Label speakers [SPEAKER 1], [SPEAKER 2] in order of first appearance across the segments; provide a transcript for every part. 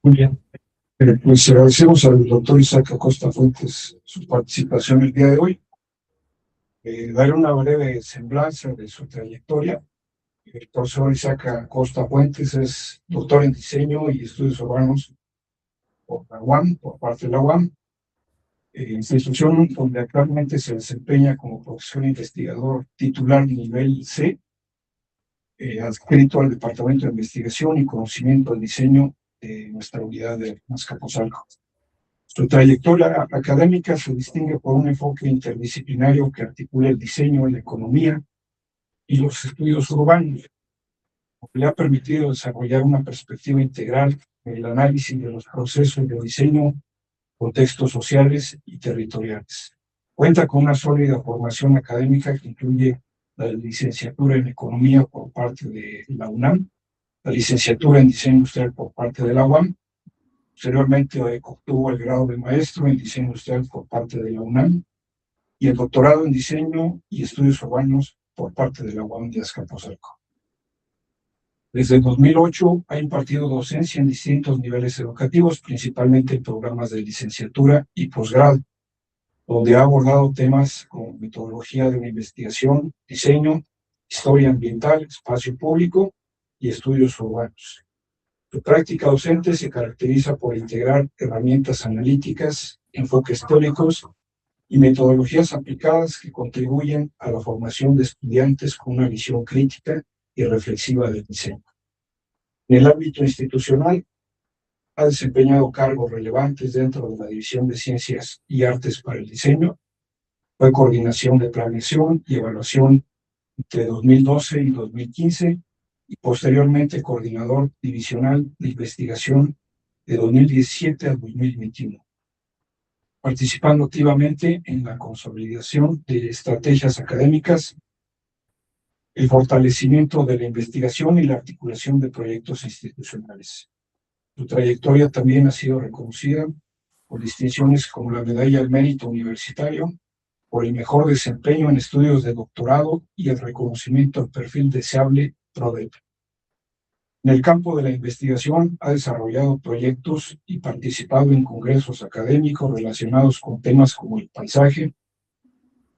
[SPEAKER 1] Muy bien. Pues agradecemos al doctor Isaac Acosta Fuentes su participación el día de hoy. Daré una breve semblanza de su trayectoria. El profesor Isaac Acosta Fuentes es doctor en diseño y estudios urbanos por la UAM, por parte de la UAM, institución donde actualmente se desempeña como profesor investigador titular de nivel C, adscrito al Departamento de Investigación y Conocimiento del Diseño de nuestra unidad de Azcapotzalco. Su trayectoria académica se distingue por un enfoque interdisciplinario que articula el diseño, la economía y los estudios urbanos, lo que le ha permitido desarrollar una perspectiva integral en el análisis de los procesos de diseño, contextos sociales y territoriales. Cuenta con una sólida formación académica que incluye la licenciatura en Economía por parte de la UNAM, la licenciatura en Diseño Industrial por parte de la UAM. Posteriormente obtuvo el grado de maestro en diseño industrial por parte de la UNAM y el doctorado en diseño y estudios urbanos por parte de la UAM de Azcapotzalco. Desde el 2008 ha impartido docencia en distintos niveles educativos, principalmente en programas de licenciatura y posgrado, donde ha abordado temas como metodología de la investigación, diseño, historia ambiental, espacio público y estudios urbanos. Su práctica docente se caracteriza por integrar herramientas analíticas, enfoques teóricos y metodologías aplicadas que contribuyen a la formación de estudiantes con una visión crítica y reflexiva del diseño. En el ámbito institucional, ha desempeñado cargos relevantes dentro de la División de Ciencias y Artes para el Diseño. Fue coordinación de planeación y evaluación entre 2012 y 2015 y posteriormente coordinador divisional de investigación de 2017 a 2021, participando activamente en la consolidación de estrategias académicas, el fortalecimiento de la investigación y la articulación de proyectos institucionales. Su trayectoria también ha sido reconocida por distinciones como la Medalla al Mérito Universitario, por el mejor desempeño en estudios de doctorado y el reconocimiento al perfil deseable PRODEP. En el campo de la investigación ha desarrollado proyectos y participado en congresos académicos relacionados con temas como el paisaje,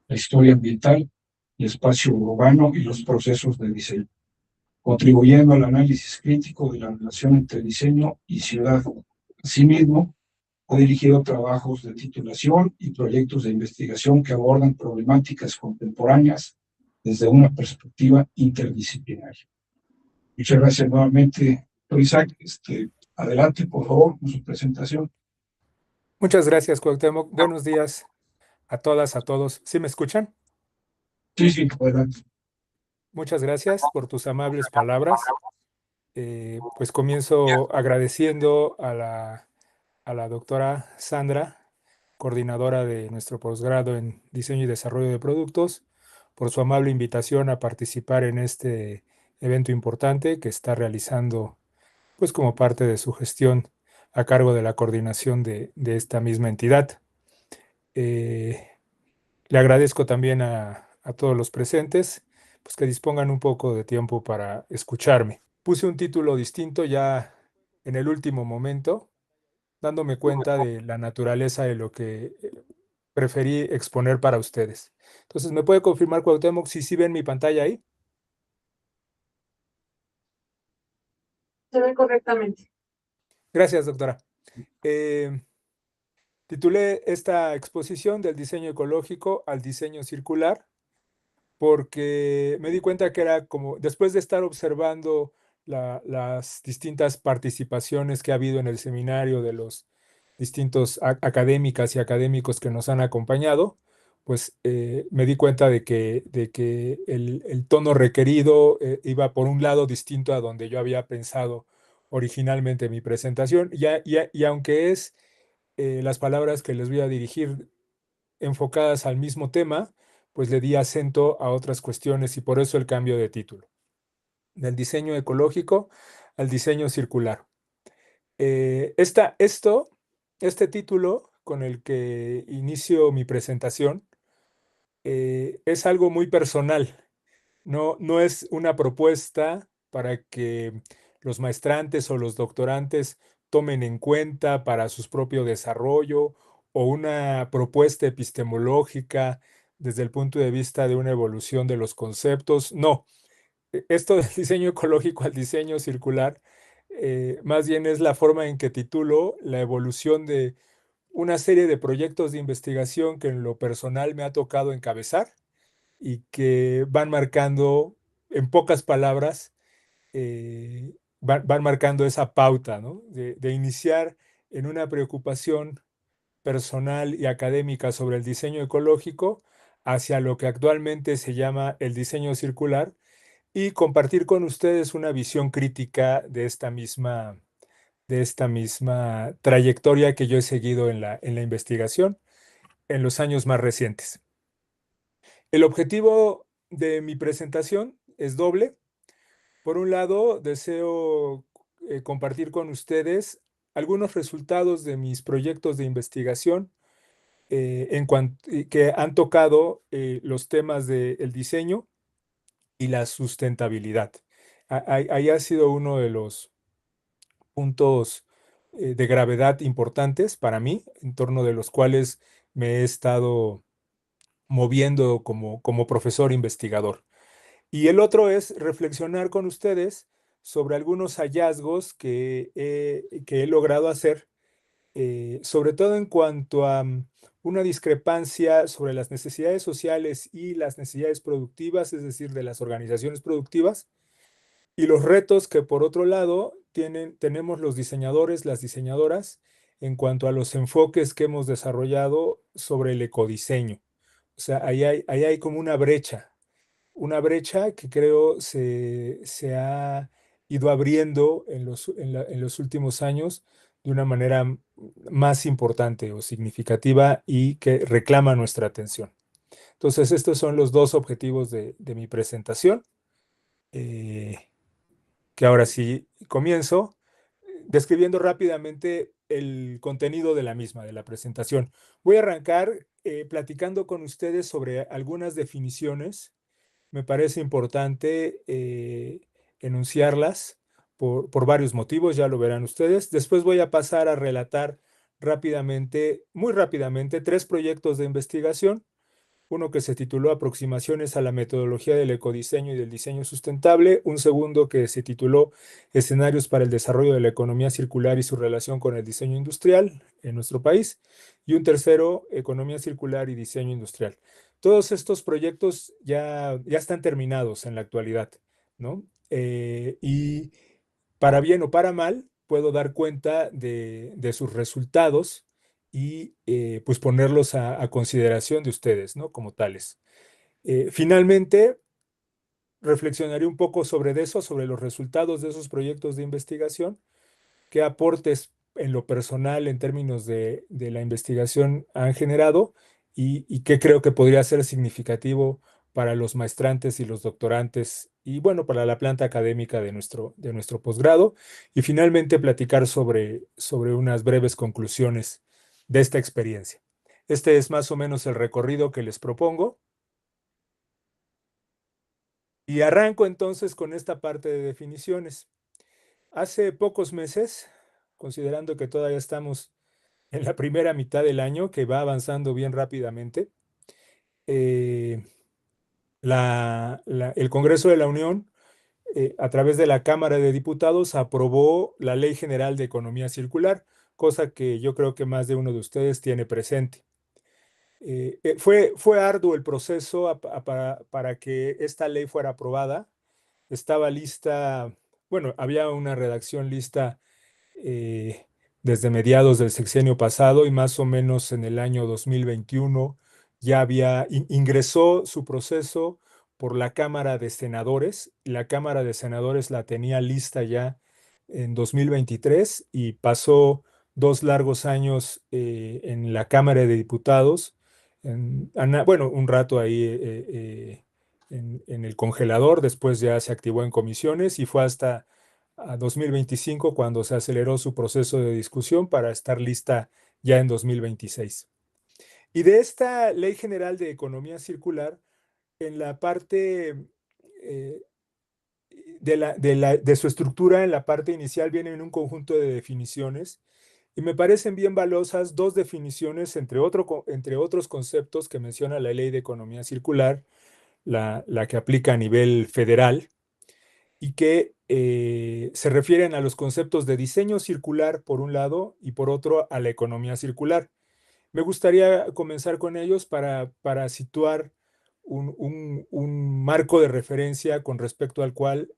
[SPEAKER 1] la historia ambiental, el espacio urbano y los procesos de diseño, contribuyendo al análisis crítico de la relación entre diseño y ciudad. Asimismo, ha dirigido trabajos de titulación y proyectos de investigación que abordan problemáticas contemporáneas desde una perspectiva interdisciplinaria. Muchas gracias nuevamente, doctor Isaac. Adelante, por favor, con su presentación.
[SPEAKER 2] Muchas gracias, Cuauhtémoc. Buenos días a todas, a todos. ¿Sí me escuchan?
[SPEAKER 1] Sí, adelante.
[SPEAKER 2] Muchas gracias por tus amables palabras. Pues comienzo agradeciendo a la doctora Sandra, coordinadora de nuestro posgrado en Diseño y Desarrollo de Productos, por su amable invitación a participar en este evento importante que está realizando, pues como parte de su gestión a cargo de la coordinación de esta misma entidad. Le agradezco también a todos los presentes, pues que dispongan un poco de tiempo para escucharme. Puse un título distinto ya en el último momento, dándome cuenta de la naturaleza de lo que preferí exponer para ustedes. Entonces, ¿me puede confirmar, Cuauhtémoc, si sí ven mi pantalla ahí?
[SPEAKER 3] Se ve correctamente.
[SPEAKER 2] Gracias, doctora. Titulé esta exposición del diseño ecológico al diseño circular porque me di cuenta que era como, después de estar observando las distintas participaciones que ha habido en el seminario de los distintos académicas y académicos que nos han acompañado, pues me di cuenta de que el tono requerido iba por un lado distinto a donde yo había pensado originalmente mi presentación, y aunque es las palabras que les voy a dirigir enfocadas al mismo tema, pues le di acento a otras cuestiones y por eso el cambio de título. Del diseño ecológico al diseño circular. Este título con el que inicio mi presentación es algo muy personal. No es una propuesta para que los maestrantes o los doctorantes tomen en cuenta para su propio desarrollo o una propuesta epistemológica desde el punto de vista de una evolución de los conceptos. No, esto del diseño ecológico al diseño circular, más bien es la forma en que titulo la evolución de una serie de proyectos de investigación que en lo personal me ha tocado encabezar y que van marcando, en pocas palabras, van marcando esa pauta, ¿no? De iniciar en una preocupación personal y académica sobre el diseño ecológico hacia lo que actualmente se llama el diseño circular y compartir con ustedes una visión crítica de esta misma trayectoria que yo he seguido en la investigación en los años más recientes. El objetivo de mi presentación es doble. Por un lado, deseo compartir con ustedes algunos resultados de mis proyectos de investigación que han tocado los temas del diseño y la sustentabilidad. Ahí ha sido uno de los puntos de gravedad importantes para mí, en torno de los cuales me he estado moviendo como profesor investigador. Y el otro es reflexionar con ustedes sobre algunos hallazgos que he logrado hacer, sobre todo en cuanto a una discrepancia sobre las necesidades sociales y las necesidades productivas, es decir, de las organizaciones productivas, y los retos que por otro lado tenemos los diseñadores, las diseñadoras, en cuanto a los enfoques que hemos desarrollado sobre el ecodiseño. O sea, ahí hay como una brecha que creo se ha ido abriendo en los últimos años de una manera más importante o significativa y que reclama nuestra atención. Entonces, estos son los dos objetivos de mi presentación, que ahora sí comienzo describiendo rápidamente el contenido de la misma, de la presentación. Voy a arrancar platicando con ustedes sobre algunas definiciones. Me parece importante enunciarlas por varios motivos, ya lo verán ustedes. Después voy a pasar a relatar rápidamente, muy rápidamente, 3 proyectos de investigación. Uno que se tituló Aproximaciones a la metodología del ecodiseño y del diseño sustentable. Un segundo que se tituló Escenarios para el desarrollo de la economía circular y su relación con el diseño industrial en nuestro país. Y un tercero, Economía circular y diseño industrial. Todos estos proyectos ya están terminados en la actualidad, ¿no? Y para bien o para mal, puedo dar cuenta de sus resultados y pues ponerlos a consideración de ustedes, ¿no? Como tales. Finalmente, reflexionaré un poco sobre eso, sobre los resultados de esos proyectos de investigación, qué aportes en lo personal en términos de la investigación han generado y qué creo que podría ser significativo para los maestrantes y los doctorantes y bueno, para la planta académica de nuestro posgrado. Y finalmente platicar sobre unas breves conclusiones de esta experiencia. Este es más o menos el recorrido que les propongo. Y arranco entonces con esta parte de definiciones. Hace pocos meses, considerando que todavía estamos en la primera mitad del año, que va avanzando bien rápidamente, eh, el Congreso de la Unión, a través de la Cámara de Diputados, aprobó la Ley General de Economía Circular, cosa que yo creo que más de uno de ustedes tiene presente. Fue arduo el proceso para que esta ley fuera aprobada. Estaba lista, bueno, había una redacción lista eh, desde mediados del sexenio pasado y más o menos en el año 2021 ingresó su proceso por la Cámara de Senadores. La Cámara de Senadores la tenía lista ya en 2023 y pasó 2 largos años en la Cámara de Diputados, bueno, un rato ahí en el congelador, después ya se activó en comisiones y fue hasta a 2025 cuando se aceleró su proceso de discusión para estar lista ya en 2026. Y de esta Ley General de Economía Circular, en la parte de su estructura en la parte inicial viene en un conjunto de definiciones y me parecen bien valiosas dos definiciones entre otros conceptos que menciona la Ley de Economía Circular, la que aplica a nivel federal y que se refieren a los conceptos de diseño circular por un lado y por otro a la economía circular. Me gustaría comenzar con ellos para situar un marco de referencia con respecto al cual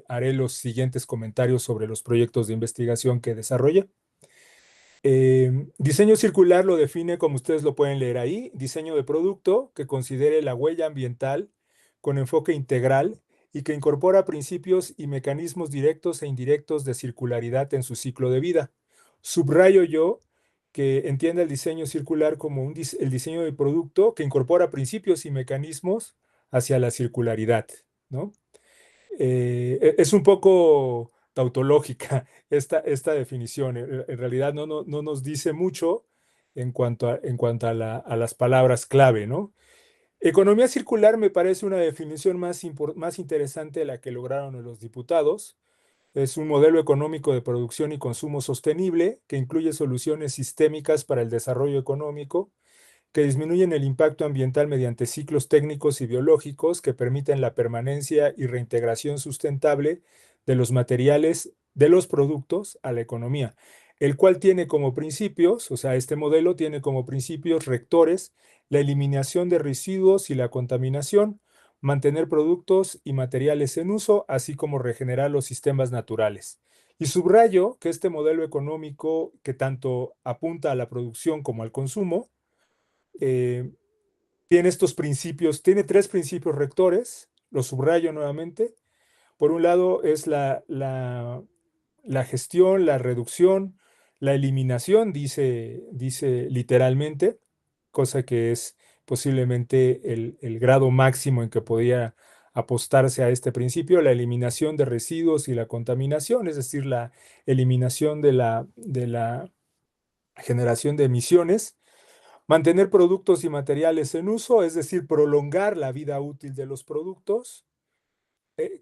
[SPEAKER 2] haré los siguientes comentarios sobre los proyectos de investigación que desarrolla. Diseño circular lo define, como ustedes lo pueden leer ahí, diseño de producto que considere la huella ambiental con enfoque integral y que incorpora principios y mecanismos directos e indirectos de circularidad en su ciclo de vida. Subrayo yo que entienda el diseño circular como el diseño de producto que incorpora principios y mecanismos hacia la circularidad, ¿no? Es un poco tautológica esta definición. En realidad no nos dice mucho en cuanto a las palabras clave, ¿no? Economía circular me parece una definición más interesante de la que lograron los diputados. Es un modelo económico de producción y consumo sostenible que incluye soluciones sistémicas para el desarrollo económico que disminuyen el impacto ambiental mediante ciclos técnicos y biológicos que permiten la permanencia y reintegración sustentable de los materiales de los productos a la economía, el cual tiene como principios, o sea, este modelo tiene como principios rectores la eliminación de residuos y la contaminación, mantener productos y materiales en uso, así como regenerar los sistemas naturales. Y subrayo que este modelo económico que tanto apunta a la producción como al consumo, tiene estos principios, tiene tres principios rectores, los subrayo nuevamente. Por un lado es la gestión, la reducción, la eliminación, dice literalmente, cosa que es posiblemente el grado máximo en que podía apostarse a este principio, la eliminación de residuos y la contaminación, es decir, la eliminación de la generación de emisiones. Mantener productos y materiales en uso, es decir, prolongar la vida útil de los productos,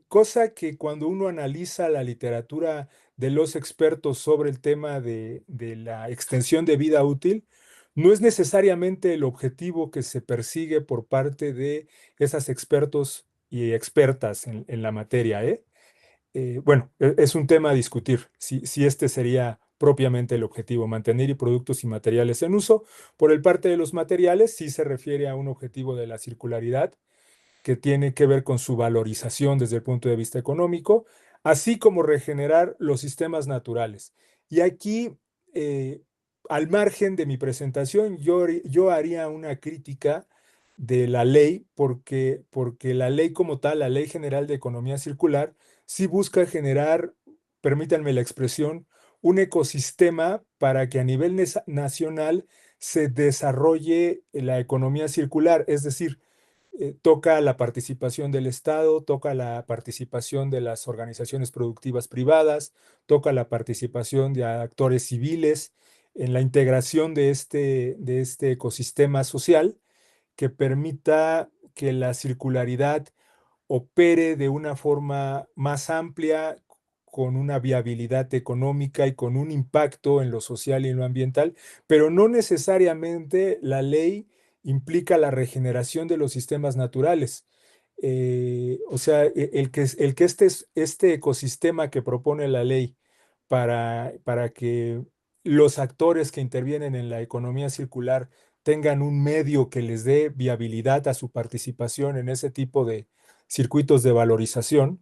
[SPEAKER 2] cosa que cuando uno analiza la literatura de los expertos sobre el tema de la extensión de vida útil, no es necesariamente el objetivo que se persigue por parte de esas expertos y expertas en la materia, ¿eh? Bueno, es un tema a discutir, si este sería propiamente el objetivo, mantener productos y materiales en uso. Por el parte de los materiales, sí se refiere a un objetivo de la circularidad que tiene que ver con su valorización desde el punto de vista económico, así como regenerar los sistemas naturales. Y aquí, eh, al margen de mi presentación, yo haría una crítica de la ley, porque la ley como tal, la Ley General de Economía Circular, sí busca generar, permítanme la expresión, un ecosistema para que a nivel nacional se desarrolle la economía circular, es decir, toca la participación del Estado, toca la participación de las organizaciones productivas privadas, toca la participación de actores civiles en la integración de este ecosistema social que permita que la circularidad opere de una forma más amplia, con una viabilidad económica y con un impacto en lo social y en lo ambiental, pero no necesariamente la ley implica la regeneración de los sistemas naturales. O sea, este ecosistema que propone la ley para que los actores que intervienen en la economía circular tengan un medio que les dé viabilidad a su participación en ese tipo de circuitos de valorización,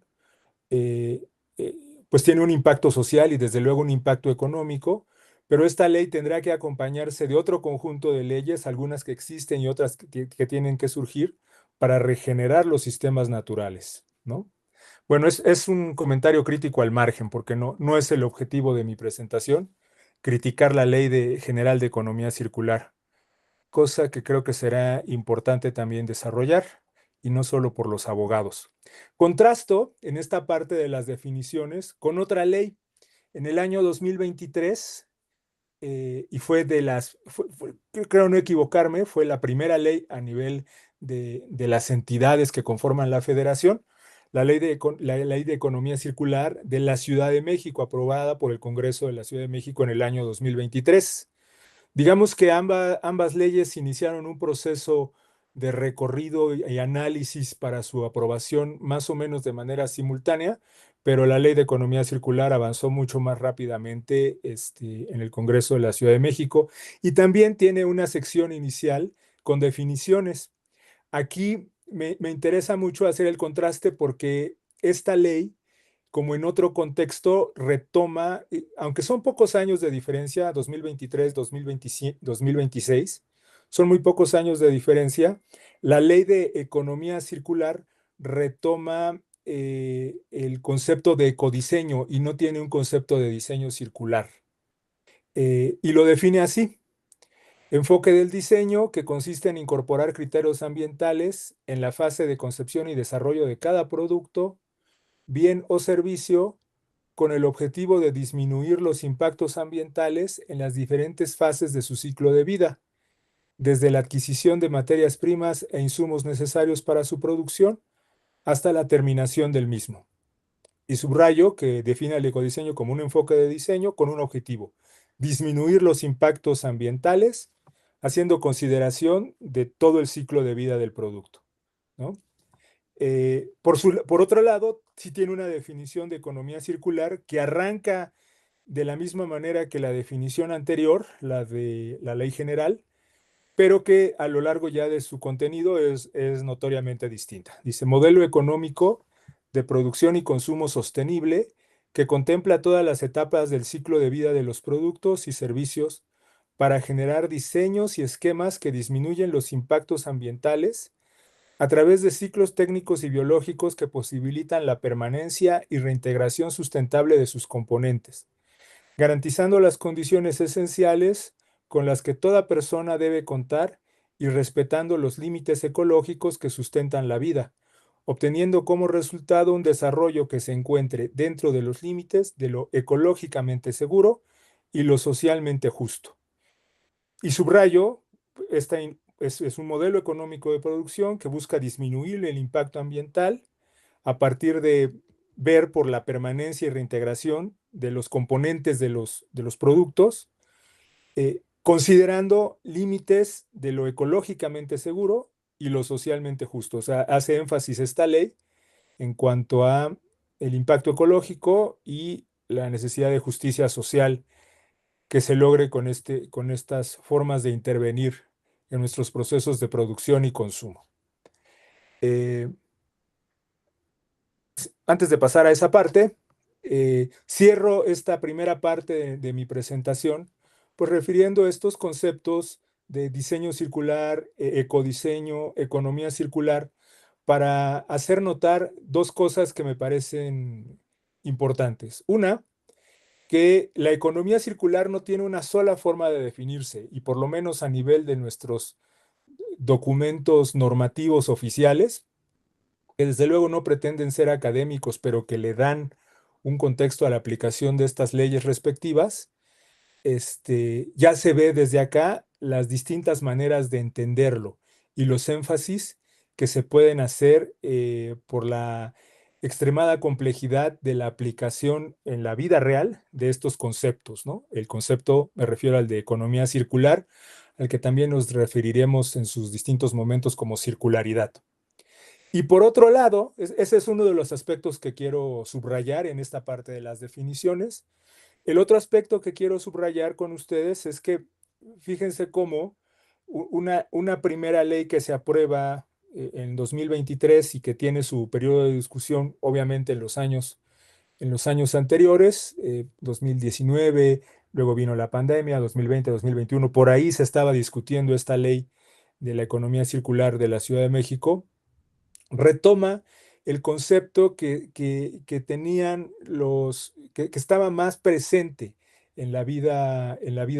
[SPEAKER 2] eh, eh, pues tiene un impacto social y desde luego un impacto económico, pero esta ley tendrá que acompañarse de otro conjunto de leyes, algunas que existen y otras que tienen que surgir para regenerar los sistemas naturales, ¿no? Bueno, es un comentario crítico al margen, porque no es el objetivo de mi presentación, criticar la General de Economía Circular, cosa que creo que será importante también desarrollar, y no solo por los abogados. Contrasto en esta parte de las definiciones con otra ley. En el año 2023, y creo no equivocarme, fue la primera ley a nivel de las entidades que conforman la federación, la ley de economía circular de la Ciudad de México, aprobada por el Congreso de la Ciudad de México en el año 2023. Digamos que ambas leyes iniciaron un proceso de recorrido y análisis para su aprobación más o menos de manera simultánea, pero la ley de economía circular avanzó mucho más rápidamente en el Congreso de la Ciudad de México y también tiene una sección inicial con definiciones. Aquí me interesa mucho hacer el contraste porque esta ley, como en otro contexto, retoma, aunque son pocos años de diferencia, 2023, 2026, son muy pocos años de diferencia, la ley de economía circular retoma el concepto de ecodiseño y no tiene un concepto de diseño circular. Y lo define así: enfoque del diseño que consiste en incorporar criterios ambientales en la fase de concepción y desarrollo de cada producto, bien o servicio, con el objetivo de disminuir los impactos ambientales en las diferentes fases de su ciclo de vida, desde la adquisición de materias primas e insumos necesarios para su producción hasta la terminación del mismo. Y subrayo que define el ecodiseño como un enfoque de diseño con un objetivo: disminuir los impactos ambientales, haciendo consideración de todo el ciclo de vida del producto, ¿no? Por otro lado, sí tiene una definición de economía circular que arranca de la misma manera que la definición anterior, la de la ley general, pero que a lo largo ya de su contenido es notoriamente distinta. Dice: modelo económico de producción y consumo sostenible que contempla todas las etapas del ciclo de vida de los productos y servicios para generar diseños y esquemas que disminuyen los impactos ambientales a través de ciclos técnicos y biológicos que posibilitan la permanencia y reintegración sustentable de sus componentes, garantizando las condiciones esenciales con las que toda persona debe contar y respetando los límites ecológicos que sustentan la vida, obteniendo como resultado un desarrollo que se encuentre dentro de los límites de lo ecológicamente seguro y lo socialmente justo. Y subrayo, es un modelo económico de producción que busca disminuir el impacto ambiental a partir de ver por la permanencia y reintegración de los componentes de los productos, considerando límites de lo ecológicamente seguro y lo socialmente justo. O sea, hace énfasis esta ley en cuanto a el impacto ecológico y la necesidad de justicia social que se logre con estas formas de intervenir en nuestros procesos de producción y consumo. Antes de pasar a esa parte, cierro esta primera parte de mi presentación, pues refiriendo estos conceptos de diseño circular, ecodiseño, economía circular, para hacer notar dos cosas que me parecen importantes. Una, que la economía circular no tiene una sola forma de definirse, y por lo menos a nivel de nuestros documentos normativos oficiales, que desde luego no pretenden ser académicos, pero que le dan un contexto a la aplicación de estas leyes respectivas, ya se ve desde acá las distintas maneras de entenderlo y los énfasis que se pueden hacer por la extremada complejidad de la aplicación en la vida real de estos conceptos, ¿no? El concepto, me refiero al de economía circular, al que también nos referiremos en sus distintos momentos como circularidad. Y por otro lado, ese es uno de los aspectos que quiero subrayar en esta parte de las definiciones. El otro aspecto que quiero subrayar con ustedes es que fíjense cómo una primera ley que se aprueba en 2023 y que tiene su periodo de discusión, obviamente, en los años anteriores, 2019, luego vino la pandemia, 2020, 2021, por ahí se estaba discutiendo esta ley de la economía circular de la Ciudad de México, retoma el concepto que tenían que estaba más presente en la vida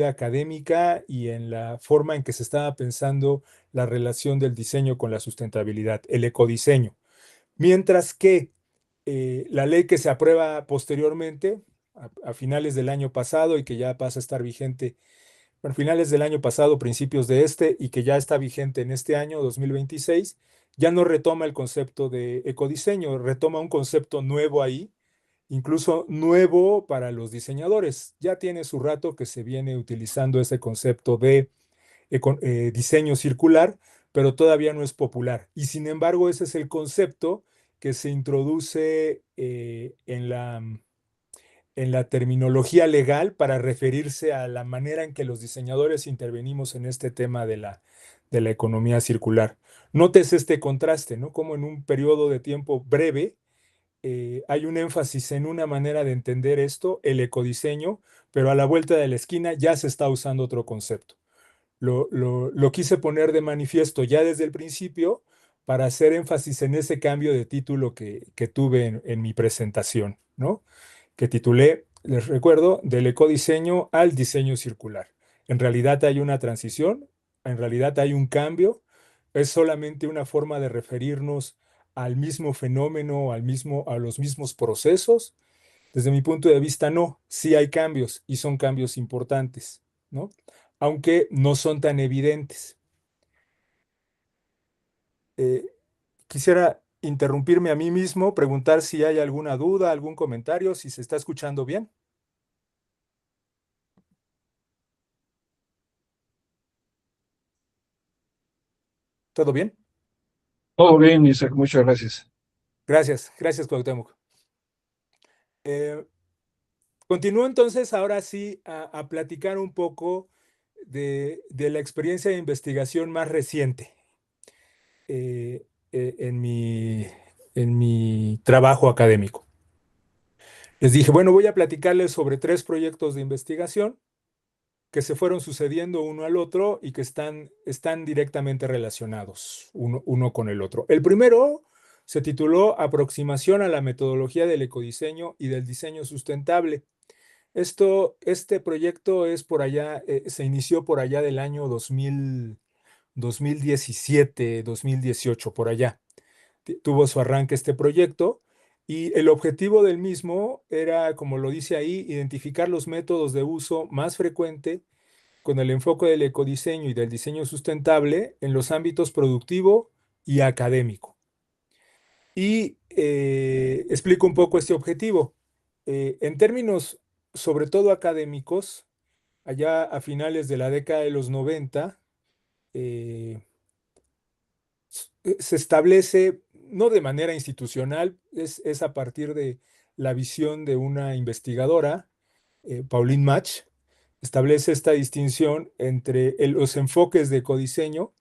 [SPEAKER 2] académica y en la forma en que se estaba pensando la relación del diseño con la sustentabilidad, el ecodiseño. Mientras que la ley que se aprueba posteriormente, a finales del año pasado y que ya pasa a estar vigente, bueno, finales del año pasado, principios de y que ya está vigente en este año 2026, ya no retoma el concepto de ecodiseño, retoma un concepto nuevo ahí, incluso nuevo para los diseñadores. Ya tiene su rato que se viene utilizando ese concepto de diseño circular, pero todavía no es popular. Y sin embargo, ese es el concepto que se introduce en la terminología legal para referirse a la manera en que los diseñadores intervenimos en este tema de la economía circular. Notes este contraste, ¿no? Como en un periodo de tiempo breve hay un énfasis en una manera de entender esto, el ecodiseño, pero a la vuelta de la esquina ya se está usando otro concepto. Lo quise poner de manifiesto ya desde el principio para hacer énfasis en ese cambio de título que tuve en mi presentación, ¿no? Que titulé, les recuerdo, del ecodiseño al diseño circular. En realidad hay una transición, en realidad hay un cambio, es solamente una forma de referirnos al mismo fenómeno, a los mismos procesos. Desde mi punto de vista, no, sí hay cambios y son cambios importantes, ¿no? Aunque no son tan evidentes. Eh, Quisiera interrumpirme a mí mismo, preguntar si hay alguna duda, algún comentario, si se está escuchando bien. ¿Todo bien?
[SPEAKER 1] Todo bien, Isaac, muchas gracias.
[SPEAKER 2] Gracias, gracias, Cuauhtémoc. Continúo entonces ahora sí a platicar un poco de la experiencia de investigación más reciente eh, en mi trabajo académico. Les dije, bueno, voy a platicarles sobre 3 proyectos de investigación que se fueron sucediendo uno al otro y que están directamente relacionados uno con el otro. El primero se tituló Aproximación a la metodología del ecodiseño y del diseño sustentable. Este proyecto es por allá, se inició por allá del año 2017, 2018, por allá. Tuvo su arranque este proyecto y el objetivo del mismo era, como lo dice ahí, identificar los métodos de uso más frecuente con el enfoque del ecodiseño y del diseño sustentable en los ámbitos productivo y académico. Y explico un poco este objetivo. En términos sobre todo académicos, allá a finales de la década de los 90, eh, se establece, no de manera institucional, es a partir de la visión de una investigadora, Pauline Mach, establece esta distinción entre los enfoques de ecodiseño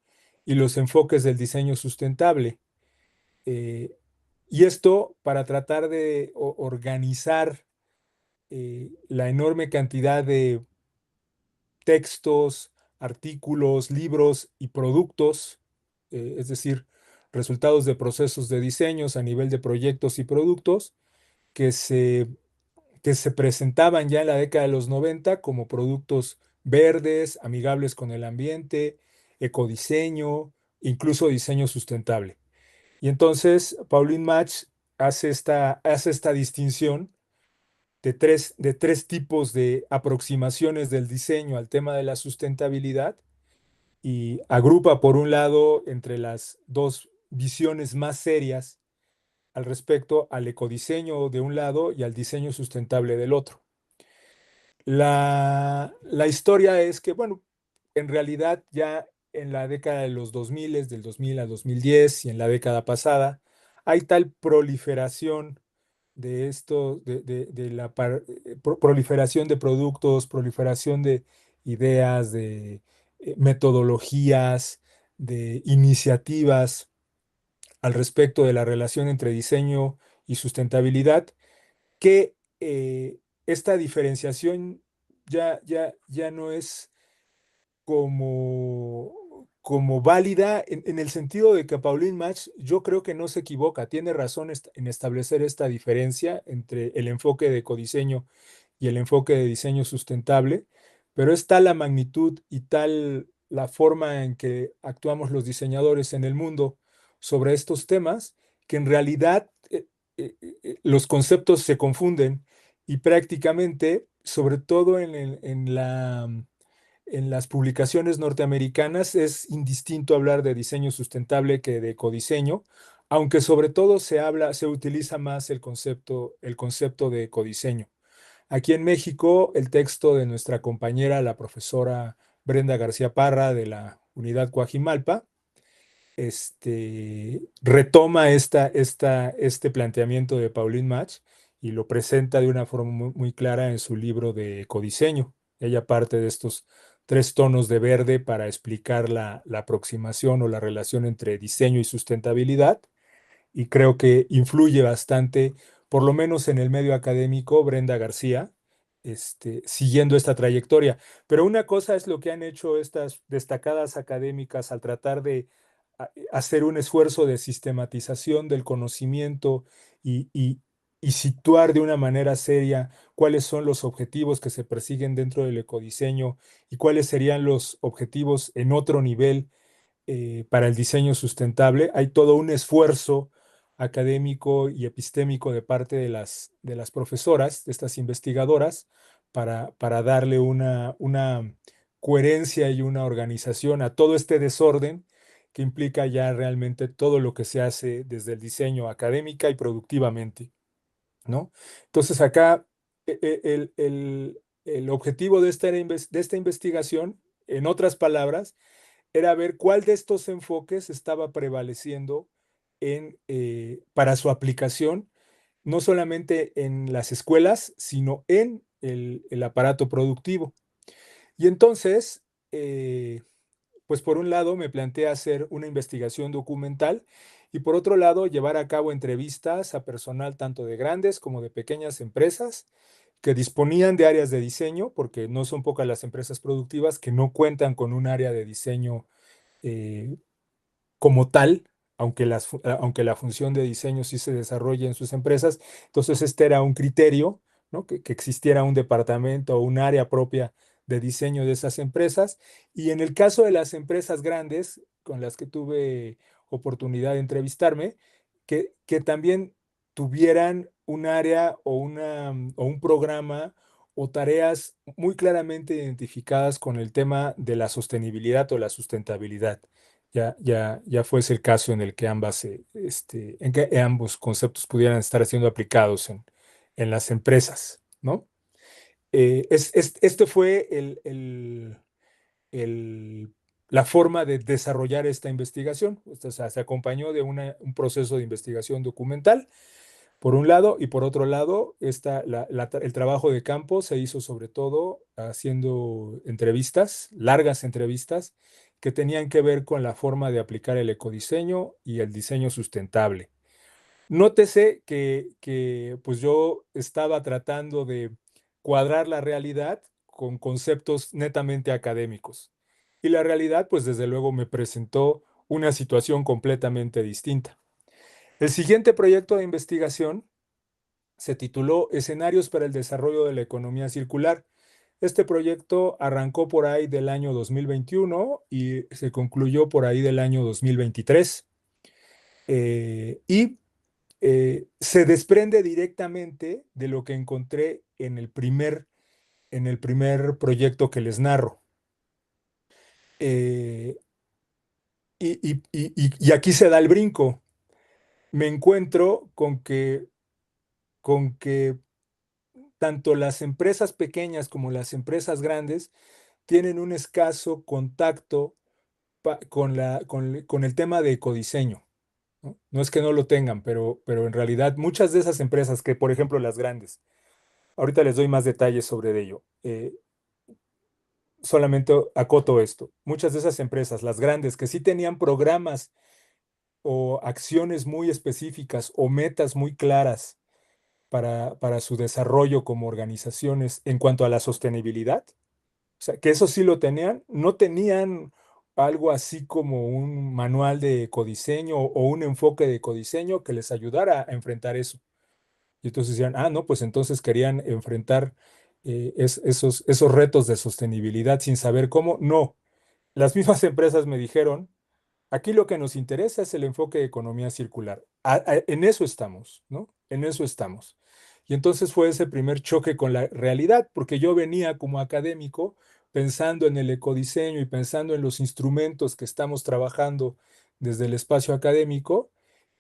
[SPEAKER 2] y los enfoques del diseño sustentable. Eh, y esto para tratar de organizar la enorme cantidad de textos, artículos, libros y productos, es decir, resultados de procesos de diseños a nivel de proyectos y productos que se, que se presentaban ya en la década de los 90 como productos verdes, amigables con el ambiente, ecodiseño, incluso diseño sustentable. Y entonces Pauline Mach hace esta distinción de tres tipos de aproximaciones del diseño al tema de la sustentabilidad y agrupa por un lado entre las dos visiones más serias al respecto al ecodiseño de un lado y al diseño sustentable del otro. La historia es que, bueno, en realidad ya en la década de los 2000, del 2000 al 2010 y en la década pasada, hay tal proliferación de esto, de la proliferación de productos, proliferación de ideas, de metodologías, de iniciativas al respecto de la relación entre diseño y sustentabilidad, que esta diferenciación ya no es como válida en el sentido de que Pauline Mach yo creo que no se equivoca, tiene razón en establecer esta diferencia entre el enfoque de ecodiseño y el enfoque de diseño sustentable, pero es tal la magnitud y tal la forma en que actuamos los diseñadores en el mundo sobre estos temas que en realidad los conceptos se confunden y prácticamente, sobre todo en las publicaciones norteamericanas es indistinto hablar de diseño sustentable que de ecodiseño, aunque sobre todo se utiliza más el concepto de ecodiseño. Aquí en México, el texto de nuestra compañera, la profesora Brenda García Parra de la Unidad Coajimalpa, retoma este planteamiento de Pauline Mach y lo presenta de una forma muy clara en su libro de ecodiseño. Ella parte de estos 3 tonos de verde para explicar la aproximación o la relación entre diseño y sustentabilidad, y creo que influye bastante, por lo menos en el medio académico, Brenda García, siguiendo esta trayectoria. Pero una cosa es lo que han hecho estas destacadas académicas al tratar de hacer un esfuerzo de sistematización del conocimiento y situar de una manera seria cuáles son los objetivos que se persiguen dentro del ecodiseño y cuáles serían los objetivos en otro nivel para el diseño sustentable. Hay todo un esfuerzo académico y epistémico de parte de las profesoras, de estas investigadoras, para darle una coherencia y una organización a todo este desorden que implica ya realmente todo lo que se hace desde el diseño académica y productivamente, ¿no? Entonces acá el objetivo de esta investigación, en otras palabras, era ver cuál de estos enfoques estaba prevaleciendo para su aplicación, no solamente en las escuelas, sino en el aparato productivo. Y entonces, pues por un lado me planteé hacer una investigación documental y por otro lado llevar a cabo entrevistas a personal tanto de grandes como de pequeñas empresas que disponían de áreas de diseño, porque no son pocas las empresas productivas que no cuentan con un área de diseño eh, como tal, aunque la función de diseño sí se desarrolla en sus empresas. Entonces, este era un criterio, ¿no? Que existiera un departamento o un área propia de diseño de esas empresas. Y en el caso de las empresas grandes, con las que tuve oportunidad de entrevistarme, que también tuvieran un área o un programa o tareas muy claramente identificadas con el tema de la sostenibilidad o la sustentabilidad. Ya fuese el caso en el que en que ambos conceptos pudieran estar siendo aplicados en las empresas, ¿no? Este fue el- la forma de desarrollar esta investigación. O sea, se acompañó de un proceso de investigación documental por un lado, y por otro lado, el trabajo de campo se hizo sobre todo haciendo entrevistas, largas entrevistas, que tenían que ver con la forma de aplicar el ecodiseño y el diseño sustentable. Nótese que pues yo estaba tratando de cuadrar la realidad con conceptos netamente académicos. Y la realidad, pues desde luego me presentó una situación completamente distinta. El siguiente proyecto de investigación se tituló Escenarios para el desarrollo de la economía circular. Este proyecto arrancó por ahí del año 2021 y se concluyó por ahí del año 2023. Se desprende directamente de lo que encontré en el primer proyecto que les narro. Eh, y aquí se da el brinco. Me encuentro con que tanto las empresas pequeñas como las empresas grandes tienen un escaso contacto con el tema de ecodiseño, ¿no? No es que no lo tengan, pero en realidad muchas de esas empresas que, por ejemplo, las grandes, ahorita les doy más detalles sobre ello, solamente acoto esto, muchas de esas empresas, las grandes, que sí tenían programas o acciones muy específicas o metas muy claras para su desarrollo como organizaciones en cuanto a la sostenibilidad, o sea, que eso sí lo tenían, no tenían algo así como un manual de ecodiseño o un enfoque de ecodiseño que les ayudara a enfrentar eso. Y entonces decían, no, pues entonces querían enfrentar esos retos de sostenibilidad sin saber cómo. No, las mismas empresas me dijeron, aquí lo que nos interesa es el enfoque de economía circular. En eso estamos, ¿no? En eso estamos. Y entonces fue ese primer choque con la realidad, porque yo venía como académico pensando en el ecodiseño y pensando en los instrumentos que estamos trabajando desde el espacio académico,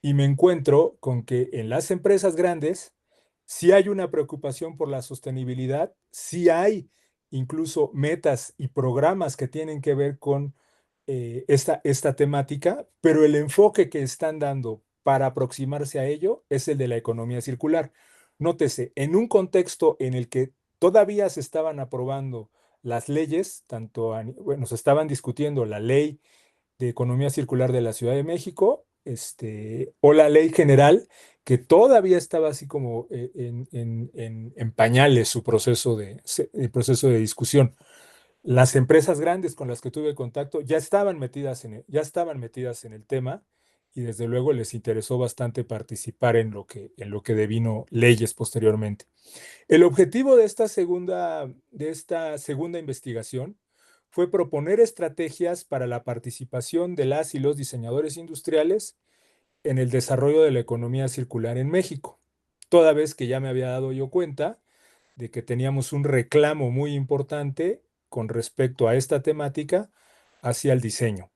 [SPEAKER 2] y me encuentro con que en las empresas grandes sí hay una preocupación por la sostenibilidad, sí hay incluso metas y programas que tienen que ver con esta temática, pero el enfoque que están dando para aproximarse a ello es el de la economía circular. Nótese, en un contexto en el que todavía se estaban aprobando las leyes, bueno, se estaban discutiendo la ley de economía circular de la Ciudad de México, o la ley general, que todavía estaba así como en pañales su el proceso de discusión. Las empresas grandes con las que tuve contacto ya estaban metidas en el tema, y desde luego les interesó bastante participar en lo que devino leyes posteriormente. El objetivo de esta segunda investigación fue proponer estrategias para la participación de las y los diseñadores industriales en el desarrollo de la economía circular en México, toda vez que ya me había dado yo cuenta de que teníamos un reclamo muy importante con respecto a esta temática hacia el diseño.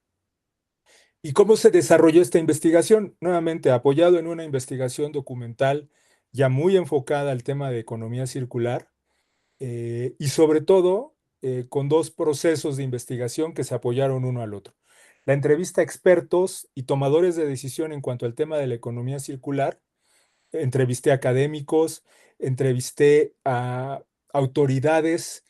[SPEAKER 2] ¿Y cómo se desarrolló esta investigación? Nuevamente, apoyado en una investigación documental ya muy enfocada al tema de economía circular, y sobre todo con dos procesos de investigación que se apoyaron uno al otro. La entrevista a expertos y tomadores de decisión en cuanto al tema de la economía circular. Entrevisté a académicos, entrevisté a autoridades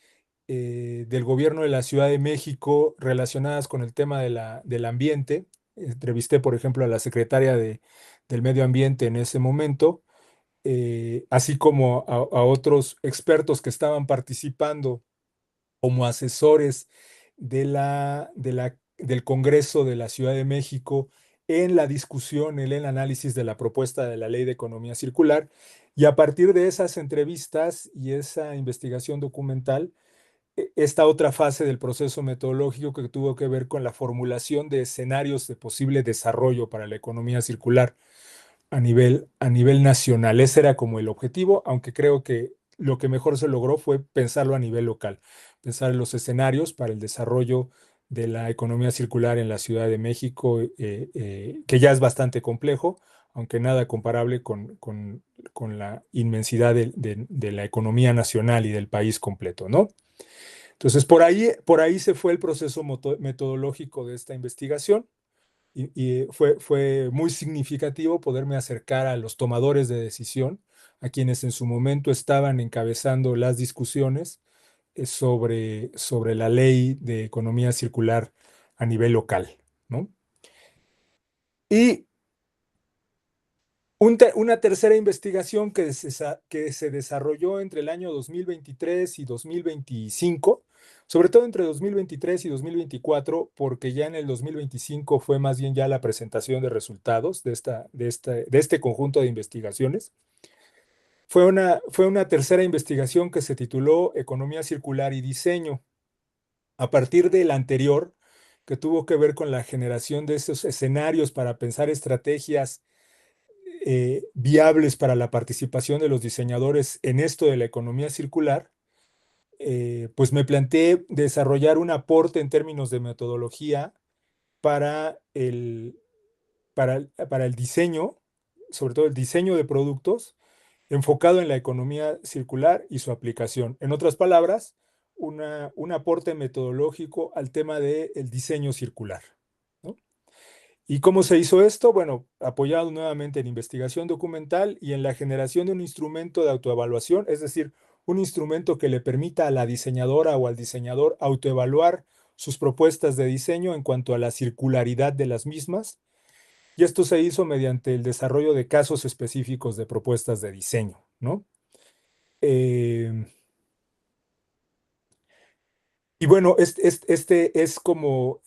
[SPEAKER 2] del gobierno de la Ciudad de México relacionadas con el tema del ambiente. Entrevisté, por ejemplo, a la secretaria del Medio Ambiente en ese momento, así como a otros expertos que estaban participando como asesores del Congreso de la Ciudad de México en la discusión, en el análisis de la propuesta de la Ley de Economía Circular. Y a partir de esas entrevistas y esa investigación documental, esta otra fase del proceso metodológico que tuvo que ver con la formulación de escenarios de posible desarrollo para la economía circular a nivel nacional. Ese era como el objetivo, aunque creo que lo que mejor se logró fue pensarlo a nivel local, pensar en los escenarios para el desarrollo de la economía circular en la Ciudad de México, que ya es bastante complejo, aunque nada comparable con la inmensidad de la economía nacional y del país completo, ¿no? Entonces, por ahí se fue el proceso metodológico de esta investigación. Y fue muy significativo poderme acercar a los tomadores de decisión, a quienes en su momento estaban encabezando las discusiones sobre la ley de economía circular a nivel local, ¿no? Y una tercera investigación que se desarrolló entre el año 2023 y 2025, sobre todo entre 2023 y 2024, porque ya en el 2025 fue más bien ya la presentación de resultados de este conjunto de investigaciones. Fue una tercera investigación que se tituló Economía Circular y Diseño, a partir del anterior, que tuvo que ver con la generación de esos escenarios para pensar estrategias viables para la participación de los diseñadores en esto de la economía circular. Pues me planteé desarrollar un aporte en términos de metodología para el diseño, sobre todo el diseño de productos, enfocado en la economía circular y su aplicación. En otras palabras, un aporte metodológico al tema del diseño circular, ¿no? ¿Y cómo se hizo esto? Bueno, apoyado nuevamente en investigación documental y en la generación de un instrumento de autoevaluación, es decir, un instrumento que le permita a la diseñadora o al diseñador autoevaluar sus propuestas de diseño en cuanto a la circularidad de las mismas. Y esto se hizo mediante el desarrollo de casos específicos de propuestas de diseño, ¿no? Eh, Y bueno, este es como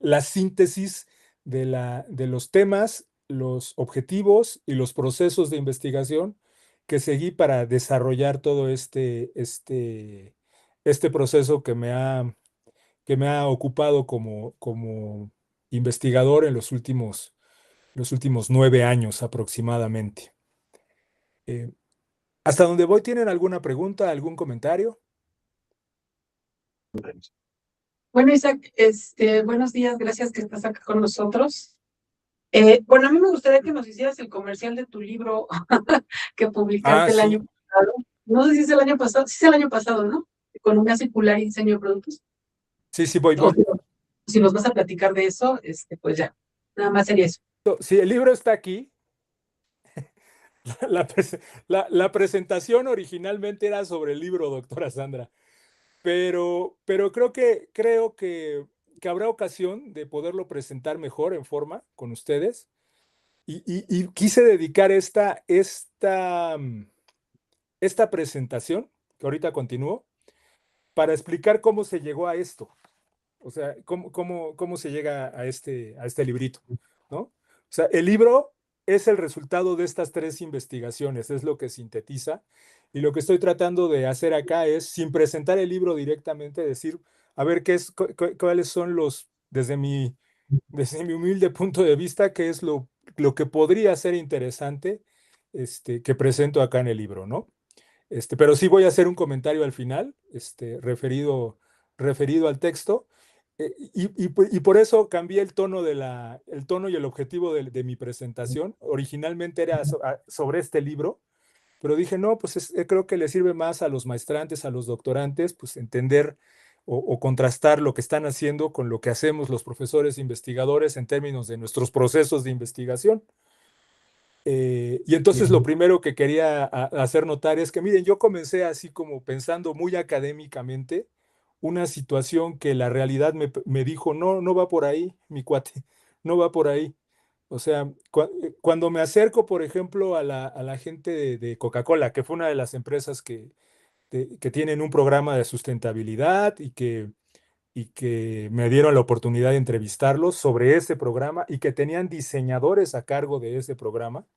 [SPEAKER 2] la síntesis de los temas, los objetivos y los procesos de investigación que seguí para desarrollar todo este proceso que me ha ocupado como investigador en los últimos 9 años aproximadamente. Eh, ¿Hasta donde voy tienen alguna pregunta, algún comentario?
[SPEAKER 3] Bueno, Isaac, buenos días, gracias que estás acá con nosotros. Bueno, a mí me gustaría que nos hicieras el comercial de tu libro que
[SPEAKER 2] Ah,
[SPEAKER 3] publicaste el
[SPEAKER 2] sí,
[SPEAKER 3] año pasado. No sé si es el año pasado, sí es el año pasado, ¿no? Economía circular y diseño de productos.
[SPEAKER 2] sí, sí, voy,
[SPEAKER 3] O
[SPEAKER 2] voy.
[SPEAKER 3] si nos vas a platicar de eso, pues ya, nada más sería eso.
[SPEAKER 2] Sí, el libro está aquí. La presentación originalmente era sobre el libro, doctora Sandra, pero creo que habrá ocasión de poderlo presentar mejor en forma con ustedes. Y quise dedicar esta presentación, que ahorita continúo, para explicar cómo se llegó a esto. O sea, cómo se llega a este librito, ¿no? O sea, el libro es el resultado de estas tres investigaciones, es lo que sintetiza. Y lo que estoy tratando de hacer acá es, sin presentar el libro directamente, decir, a ver, cuáles son desde mi humilde punto de vista, qué es lo que podría ser interesante que presento acá en el libro, ¿no? Pero sí voy a hacer un comentario al final, referido al texto. Y por eso cambié el tono y el objetivo de mi presentación. Originalmente era sobre este libro, pero dije, no, pues creo que le sirve más a los maestrantes, a los doctorantes, pues entender o contrastar lo que están haciendo con lo que hacemos los profesores investigadores en términos de nuestros procesos de investigación. Y entonces lo primero que quería hacer notar es que, miren, yo comencé así como pensando muy académicamente una situación que la realidad me dijo, no, no va por ahí, mi cuate, no va por ahí. O sea, cuando me acerco, por ejemplo, a la gente de Coca-Cola, que fue una de las empresas que tienen un programa de sustentabilidad y que me dieron la oportunidad de entrevistarlos sobre ese programa y que tenían diseñadores a cargo de ese programa.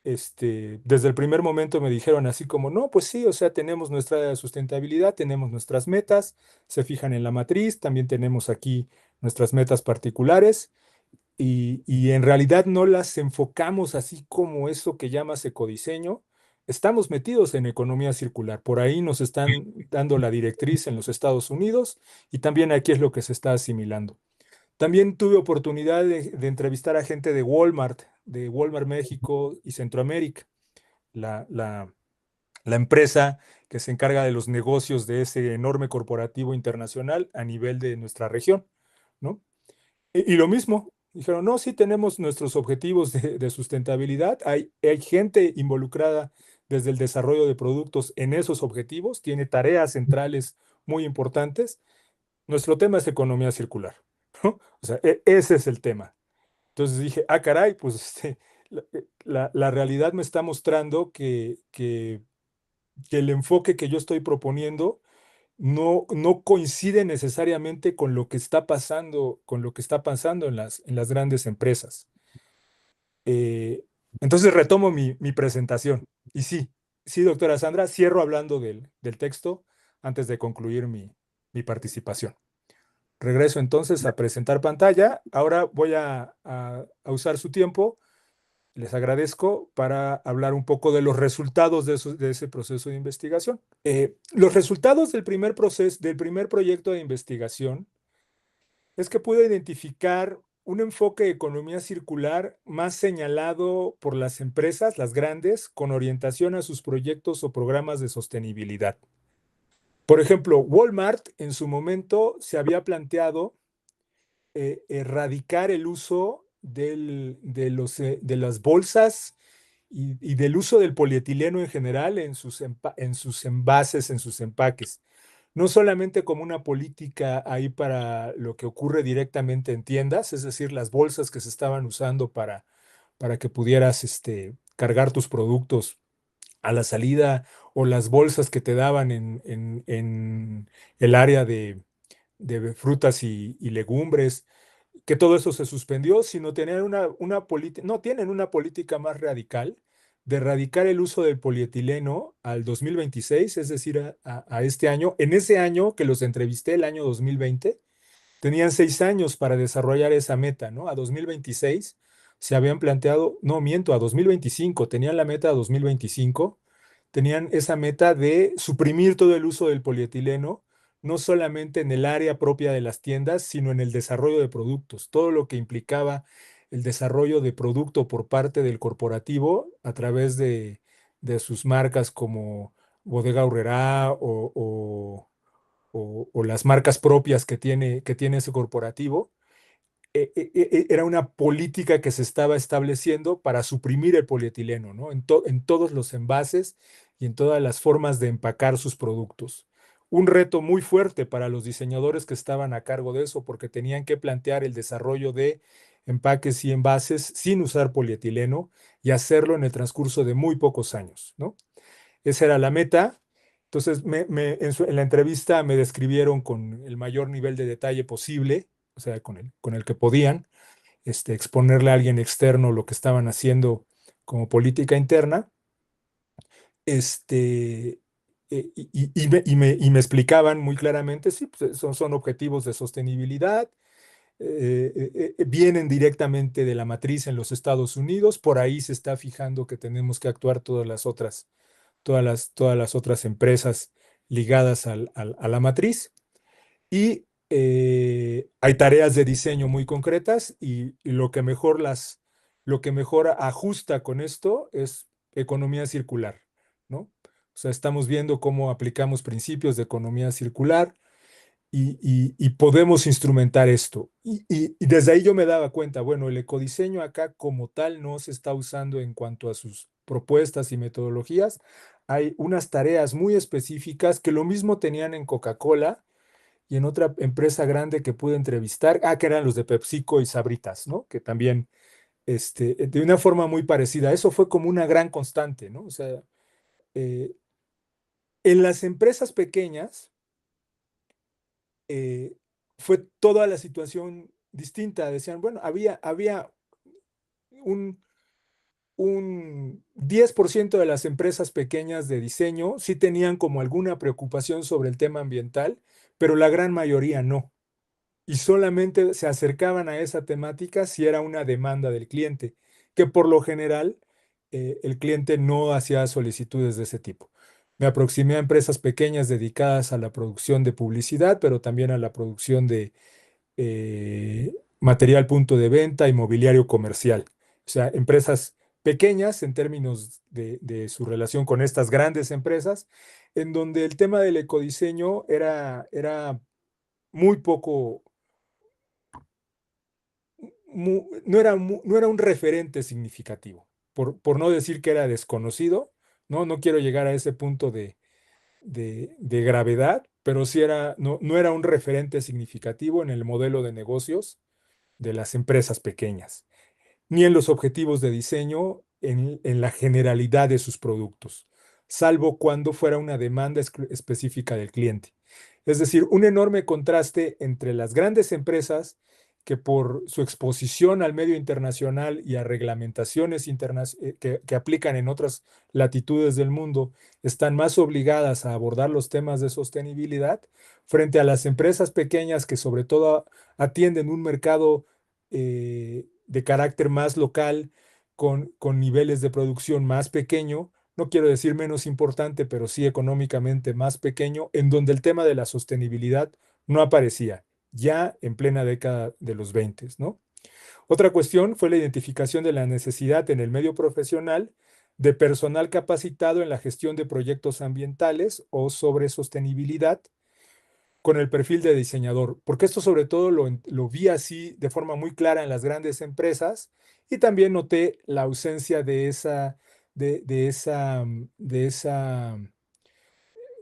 [SPEAKER 2] Desde el primer momento me dijeron así como, no, pues sí, o sea, tenemos nuestra sustentabilidad, tenemos nuestras metas, se fijan en la matriz, también tenemos aquí nuestras metas particulares y en realidad no las enfocamos así como eso que llamas ecodiseño. Estamos metidos en economía circular, por ahí nos están dando la directriz en los Estados Unidos y también aquí es lo que se está asimilando. También tuve oportunidad de entrevistar a gente de Walmart México y Centroamérica, la, la, la empresa que se encarga de los negocios de ese enorme corporativo internacional a nivel de nuestra región, ¿no? Y lo mismo, dijeron, no, sí tenemos nuestros objetivos de sustentabilidad, hay gente involucrada desde el desarrollo de productos en esos objetivos, tiene tareas centrales muy importantes. Nuestro tema es economía circular, ¿no? O sea, ese es el tema. Entonces dije, ah, caray, pues la realidad me está mostrando que el enfoque que yo estoy proponiendo no coincide necesariamente con lo que está pasando en las grandes empresas. Eh, entonces retomo mi presentación. Y sí, doctora Sandra, cierro hablando del texto antes de concluir mi participación. Regreso entonces a presentar pantalla. Ahora voy a usar su tiempo. Les agradezco para hablar un poco de los resultados de ese proceso de investigación. Los resultados del primer proyecto de investigación es que pude identificar un enfoque de economía circular más señalado por las empresas, las grandes, con orientación a sus proyectos o programas de sostenibilidad. Por ejemplo, Walmart en su momento se había planteado erradicar el uso de las bolsas y del uso del polietileno en general en sus envases, en sus empaques. No solamente como una política ahí para lo que ocurre directamente en tiendas, es decir, las bolsas que se estaban usando para que pudieras cargar tus productos a la salida o las bolsas que te daban en el área de frutas y legumbres, que todo eso se suspendió, sino tenían una política, no, tienen una política más radical de erradicar el uso del polietileno al 2026, es decir, a este año. En ese año que los entrevisté, el año 2020, tenían 6 años para desarrollar esa meta, ¿no? A 2026 se habían planteado, no miento, a 2025, tenían la meta a 2025, tenían esa meta de suprimir todo el uso del polietileno, no solamente en el área propia de las tiendas, sino en el desarrollo de productos, todo lo que implicaba el desarrollo de producto por parte del corporativo a través de sus marcas como Bodega Aurrerá o las marcas propias que tiene ese corporativo. Era una política que se estaba estableciendo para suprimir el polietileno, ¿no? En todos los envases y en todas las formas de empacar sus productos. Un reto muy fuerte para los diseñadores que estaban a cargo de eso, porque tenían que plantear el desarrollo de empaques y envases sin usar polietileno y hacerlo en el transcurso de muy pocos años, ¿no? Esa era la meta. Entonces, en la entrevista me describieron con el mayor nivel de detalle posible, o sea, con el que podían, exponerle a alguien externo lo que estaban haciendo como política interna. Y me explicaban muy claramente, sí, pues, son objetivos de sostenibilidad, vienen directamente de la matriz en los Estados Unidos, por ahí se está fijando que tenemos que actuar todas las otras empresas ligadas a la matriz. Y hay tareas de diseño muy concretas y lo que mejor ajusta con esto es economía circular, ¿no? O sea, estamos viendo cómo aplicamos principios de economía circular y podemos instrumentar esto. Y desde ahí yo me daba cuenta, bueno, el ecodiseño acá como tal no se está usando en cuanto a sus propuestas y metodologías. Hay unas tareas muy específicas que lo mismo tenían en Coca-Cola y en otra empresa grande que pude entrevistar, que eran los de PepsiCo y Sabritas, ¿no? Que también, de una forma muy parecida. Eso fue como una gran constante, ¿no? O sea, eh, en las empresas pequeñas eh, fue toda la situación distinta. Decían, bueno, había un, un 10% de las empresas pequeñas de diseño sí tenían como alguna preocupación sobre el tema ambiental, pero la gran mayoría no. Y solamente se acercaban a esa temática si era una demanda del cliente, que por lo general el cliente no hacía solicitudes de ese tipo. Me aproximé a empresas pequeñas dedicadas a la producción de publicidad, pero también a la producción de material punto de venta y mobiliario comercial. O sea, empresas pequeñas en términos de su relación con estas grandes empresas, en donde el tema del ecodiseño era muy poco no era un referente significativo, por no decir que era desconocido, ¿no? No quiero llegar a ese punto de gravedad, pero sí no era un referente significativo en el modelo de negocios de las empresas pequeñas, ni en los objetivos de diseño en la generalidad de sus productos, salvo cuando fuera una demanda específica del cliente. Es decir, un enorme contraste entre las grandes empresas que por su exposición al medio internacional y a reglamentaciones que aplican en otras latitudes del mundo, están más obligadas a abordar los temas de sostenibilidad frente a las empresas pequeñas que sobre todo atienden un mercado de carácter más local, con niveles de producción más pequeño, no quiero decir menos importante, pero sí económicamente más pequeño, en donde el tema de la sostenibilidad no aparecía, ya en plena década de los 20, ¿no? Otra cuestión fue la identificación de la necesidad en el medio profesional de personal capacitado en la gestión de proyectos ambientales o sobre sostenibilidad con el perfil de diseñador, porque esto sobre todo lo vi así de forma muy clara en las grandes empresas y también noté la ausencia de esa, de esa,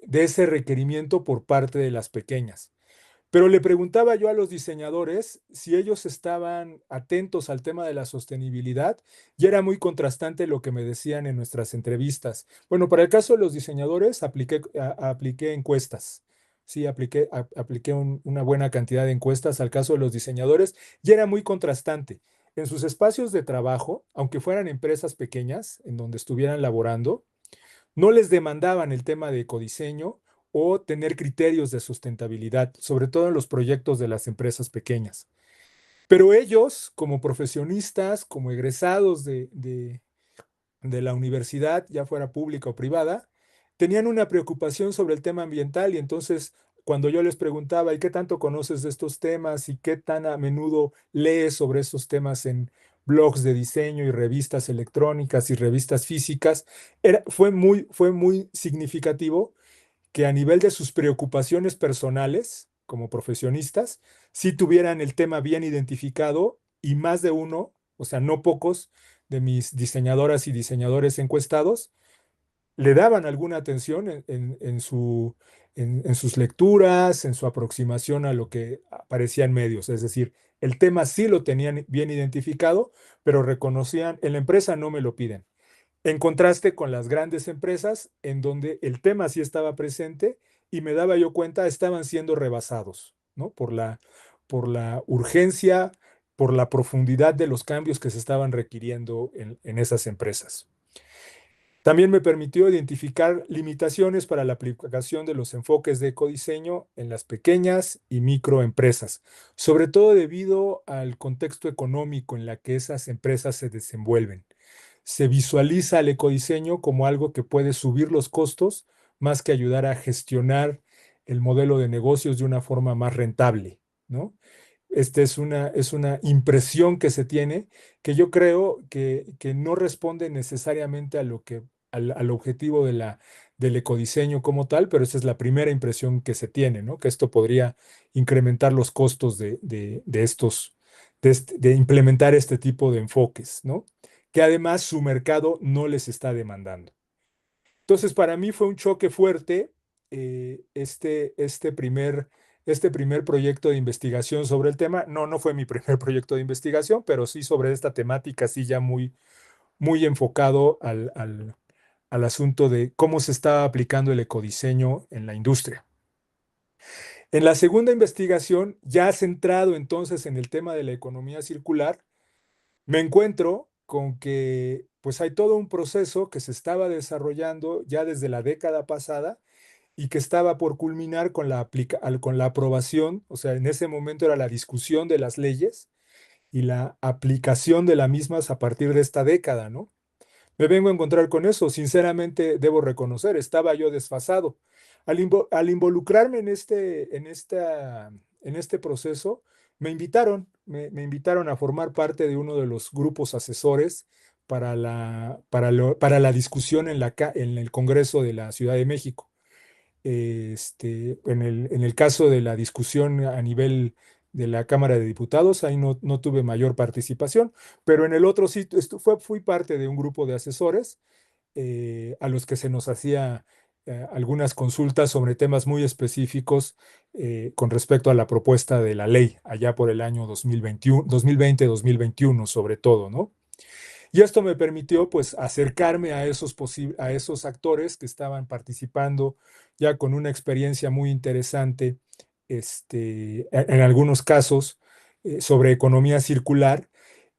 [SPEAKER 2] de ese requerimiento por parte de las pequeñas. Pero le preguntaba yo a los diseñadores si ellos estaban atentos al tema de la sostenibilidad y era muy contrastante lo que me decían en nuestras entrevistas. Bueno, para el caso de los diseñadores apliqué encuestas. Sí, apliqué una buena cantidad de encuestas al caso de los diseñadores y era muy contrastante. En sus espacios de trabajo, aunque fueran empresas pequeñas en donde estuvieran laborando, no les demandaban el tema de ecodiseño o tener criterios de sustentabilidad, sobre todo en los proyectos de las empresas pequeñas. Pero ellos, como profesionistas, como egresados de la universidad, ya fuera pública o privada, tenían una preocupación sobre el tema ambiental y entonces cuando yo les preguntaba, ¿y qué tanto conoces de estos temas? ¿Y qué tan a menudo lees sobre estos temas en blogs de diseño y revistas electrónicas y revistas físicas? Fue muy significativo que a nivel de sus preocupaciones personales como profesionistas, sí tuvieran el tema bien identificado y más de uno, o sea, no pocos de mis diseñadoras y diseñadores encuestados, le daban alguna atención en sus lecturas, en su aproximación a lo que aparecía en medios. Es decir, el tema sí lo tenían bien identificado, pero reconocían, en la empresa no me lo piden. En contraste con las grandes empresas, en donde el tema sí estaba presente y me daba yo cuenta, estaban siendo rebasados, ¿no? Por la urgencia, por la profundidad de los cambios que se estaban requiriendo en esas empresas. También me permitió identificar limitaciones para la aplicación de los enfoques de ecodiseño en las pequeñas y microempresas, sobre todo debido al contexto económico en la que esas empresas se desenvuelven. Se visualiza el ecodiseño como algo que puede subir los costos más que ayudar a gestionar el modelo de negocios de una forma más rentable, ¿no? Esta es una impresión que se tiene que yo creo que no responde necesariamente a al objetivo del ecodiseño como tal, pero esa es la primera impresión que se tiene, ¿no? Que esto podría incrementar los costos de implementar este tipo de enfoques, ¿no? Que además su mercado no les está demandando. Entonces, para mí fue un choque fuerte este primer proyecto de investigación sobre el tema. No fue mi primer proyecto de investigación, pero sí sobre esta temática, sí ya muy enfocado al asunto de cómo se estaba aplicando el ecodiseño en la industria. En la segunda investigación, ya centrado entonces en el tema de la economía circular, me encuentro con que pues hay todo un proceso que se estaba desarrollando ya desde la década pasada y que estaba por culminar con con la aprobación, o sea, en ese momento era la discusión de las leyes y la aplicación de las mismas a partir de esta década, ¿no? Me vengo a encontrar con eso, sinceramente debo reconocer, estaba yo desfasado. Al involucrarme en este proceso, me invitaron a formar parte de uno de los grupos asesores para la discusión en el Congreso de la Ciudad de México. En el caso de la discusión a nivel de la Cámara de Diputados, ahí no tuve mayor participación, pero en el otro sí fui parte de un grupo de asesores a los que se nos hacía algunas consultas sobre temas muy específicos con respecto a la propuesta de la ley, allá por el año 2020-2021 sobre todo, ¿no? Y esto me permitió pues acercarme a a esos actores que estaban participando ya con una experiencia muy interesante, en algunos casos sobre economía circular,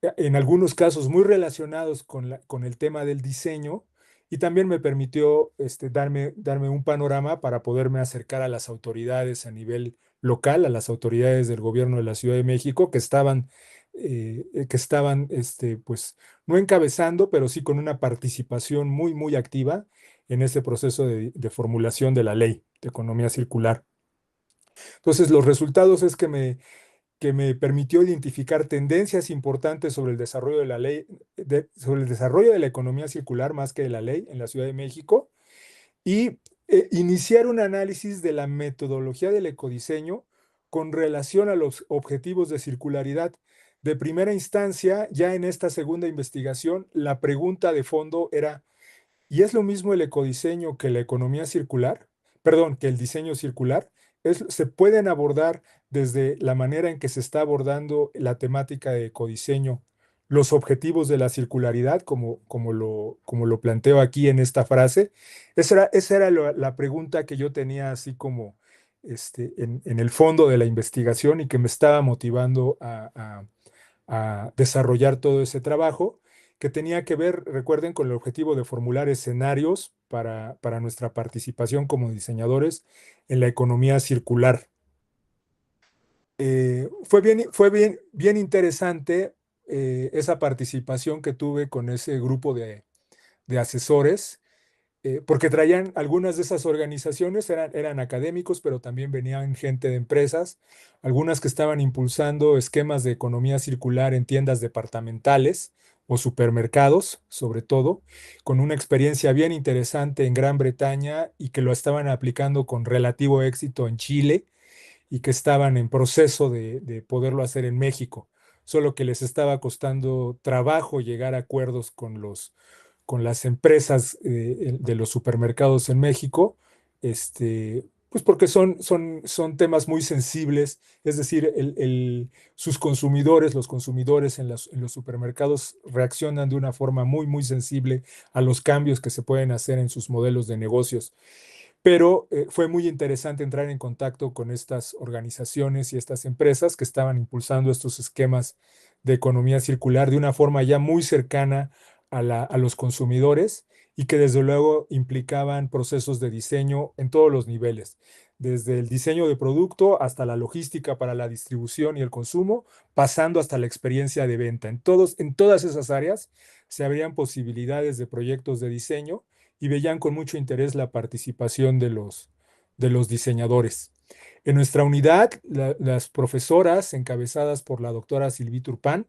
[SPEAKER 2] en algunos casos muy relacionados con el tema del diseño, y también me permitió darme un panorama para poderme acercar a las autoridades a nivel local, a las autoridades del gobierno de la Ciudad de México pues no encabezando, pero sí con una participación muy activa en ese proceso de formulación de la ley de economía circular. Entonces, los resultados es que me permitió identificar tendencias importantes sobre el desarrollo de la ley, sobre el desarrollo de la economía circular más que de la ley en la Ciudad de México y iniciar un análisis de la metodología del ecodiseño con relación a los objetivos de circularidad. De primera instancia, ya en esta segunda investigación, la pregunta de fondo era, ¿y es lo mismo el ecodiseño que la economía circular? Perdón, que el diseño circular. Se pueden abordar desde la manera en que se está abordando la temática de ecodiseño, los objetivos de la circularidad, como lo planteo aquí en esta frase. Esa era la pregunta que yo tenía así como en el fondo de la investigación y que me estaba motivando a desarrollar todo ese trabajo que tenía que ver, recuerden, con el objetivo de formular escenarios para nuestra participación como diseñadores en la economía circular. Bien interesante esa participación que tuve con ese grupo de asesores porque traían algunas de esas organizaciones, eran académicos, pero también venían gente de empresas, algunas que estaban impulsando esquemas de economía circular en tiendas departamentales o supermercados, sobre todo, con una experiencia bien interesante en Gran Bretaña y que lo estaban aplicando con relativo éxito en Chile y que estaban en proceso de poderlo hacer en México, solo que les estaba costando trabajo llegar a acuerdos con las empresas de los supermercados en México, pues porque son temas muy sensibles, es decir, sus consumidores, los consumidores en los supermercados reaccionan de una forma muy, muy sensible a los cambios que se pueden hacer en sus modelos de negocios. Pero fue muy interesante entrar en contacto con estas organizaciones y estas empresas que estaban impulsando estos esquemas de economía circular de una forma ya muy cercana a los consumidores y que desde luego implicaban procesos de diseño en todos los niveles, desde el diseño de producto hasta la logística para la distribución y el consumo, pasando hasta la experiencia de venta. En todas esas áreas se abrían posibilidades de proyectos de diseño y veían con mucho interés la participación de los diseñadores. En nuestra unidad, las profesoras encabezadas por la doctora Sylvie Turpin,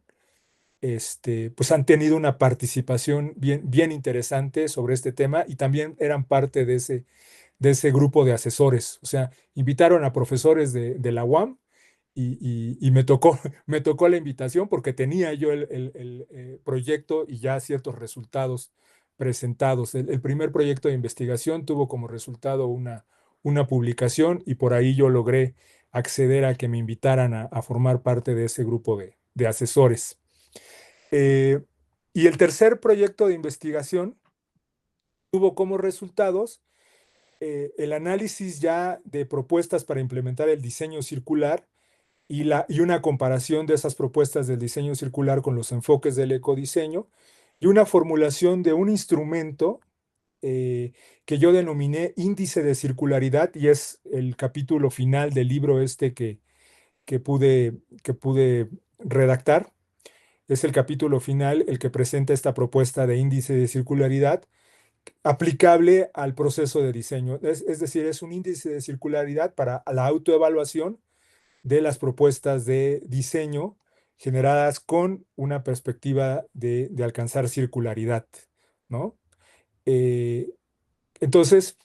[SPEAKER 2] pues han tenido una participación bien, bien interesante sobre este tema y también eran parte de ese grupo de asesores. O sea, invitaron a profesores de la UAM y me tocó la invitación porque tenía yo el proyecto y ya ciertos resultados presentados. El primer proyecto de investigación tuvo como resultado una publicación y por ahí yo logré acceder a que me invitaran a formar parte de ese grupo de asesores. Eh, y el tercer proyecto de investigación tuvo como resultados el análisis ya de propuestas para implementar el diseño circular y una comparación de esas propuestas del diseño circular con los enfoques del ecodiseño y una formulación de un instrumento que yo denominé índice de circularidad y es el capítulo final del libro que pude redactar. Es el capítulo final el que presenta esta propuesta de índice de circularidad aplicable al proceso de diseño. Es decir, es un índice de circularidad para la autoevaluación de las propuestas de diseño generadas con una perspectiva de alcanzar circularidad, ¿no? Eh, entonces,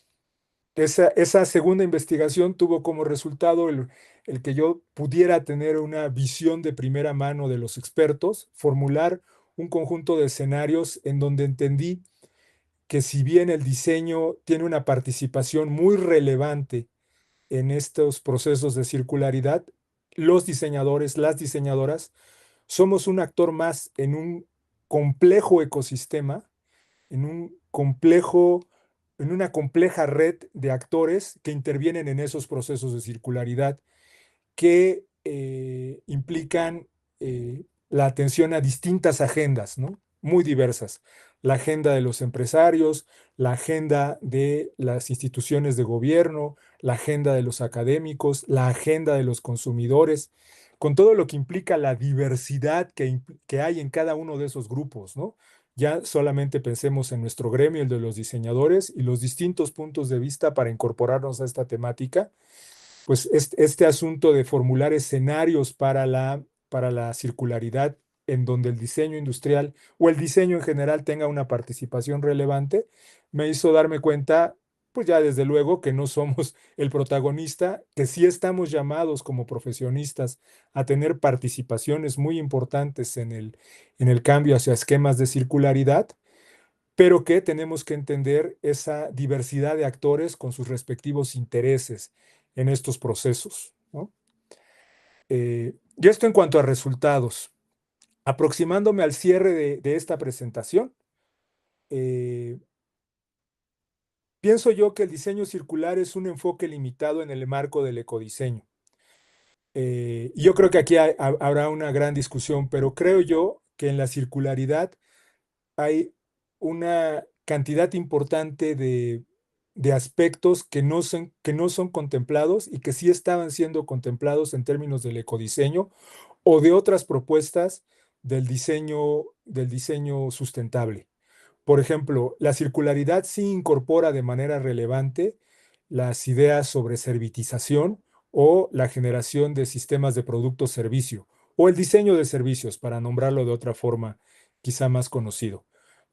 [SPEAKER 2] esa segunda investigación tuvo como resultado el que yo pudiera tener una visión de primera mano de los expertos, formular un conjunto de escenarios en donde entendí que si bien el diseño tiene una participación muy relevante en estos procesos de circularidad, los diseñadores, las diseñadoras, somos un actor más en un complejo ecosistema, en un complejo, en una compleja red de actores que intervienen en esos procesos de circularidad que implican la atención a distintas agendas, ¿no? Muy diversas. La agenda de los empresarios, la agenda de las instituciones de gobierno, la agenda de los académicos, la agenda de los consumidores, con todo lo que implica la diversidad que hay en cada uno de esos grupos, ¿no? Ya solamente pensemos en nuestro gremio, el de los diseñadores, y los distintos puntos de vista para incorporarnos a esta temática pues este asunto de formular escenarios para la circularidad en donde el diseño industrial o el diseño en general tenga una participación relevante, me hizo darme cuenta, pues ya desde luego que no somos el protagonista, que sí estamos llamados como profesionistas a tener participaciones muy importantes en el cambio hacia esquemas de circularidad, pero que tenemos que entender esa diversidad de actores con sus respectivos intereses en estos procesos, ¿no? Y esto en cuanto a resultados. Aproximándome al cierre de esta presentación, eh, pienso yo que el diseño circular es un enfoque limitado en el marco del ecodiseño. Y yo creo que aquí habrá una gran discusión, pero creo yo que en la circularidad hay una cantidad importante de aspectos que no son contemplados y que sí estaban siendo contemplados en términos del ecodiseño o de otras propuestas del diseño sustentable. Por ejemplo, la circularidad sí incorpora de manera relevante las ideas sobre servitización o la generación de sistemas de producto-servicio o el diseño de servicios, para nombrarlo de otra forma, quizá más conocido,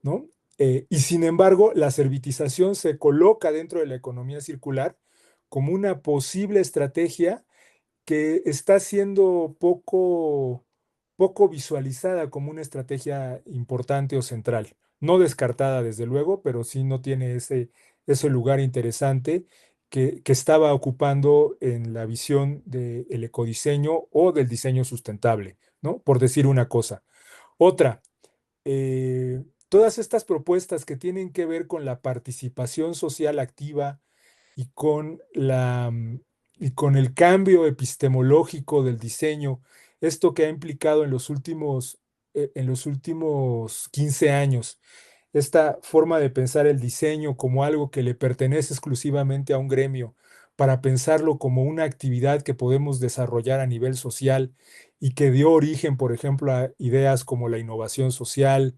[SPEAKER 2] ¿no? Y sin embargo, la servitización se coloca dentro de la economía circular como una posible estrategia que está siendo poco visualizada como una estrategia importante o central. No descartada, desde luego, pero sí no tiene ese lugar interesante que estaba ocupando en la visión del ecodiseño o del diseño sustentable, ¿no? Por decir una cosa. Otra, todas estas propuestas que tienen que ver con la participación social activa y y con el cambio epistemológico del diseño, esto que ha implicado en los últimos 15 años, esta forma de pensar el diseño como algo que le pertenece exclusivamente a un gremio, para pensarlo como una actividad que podemos desarrollar a nivel social y que dio origen, por ejemplo, a ideas como la innovación social,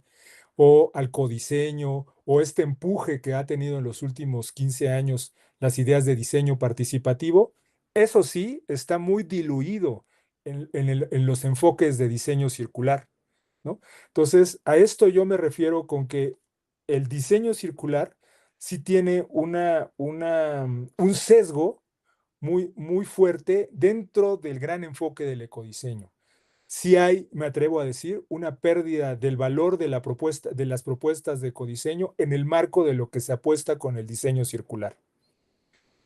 [SPEAKER 2] o al codiseño, o este empuje que ha tenido en los últimos 15 años las ideas de diseño participativo, eso sí está muy diluido en los enfoques de diseño circular, ¿no? Entonces, a esto yo me refiero con que el diseño circular sí tiene un sesgo muy fuerte dentro del gran enfoque del ecodiseño. Sí hay, me atrevo a decir, una pérdida del valor de de las propuestas de ecodiseño en el marco de lo que se apuesta con el diseño circular.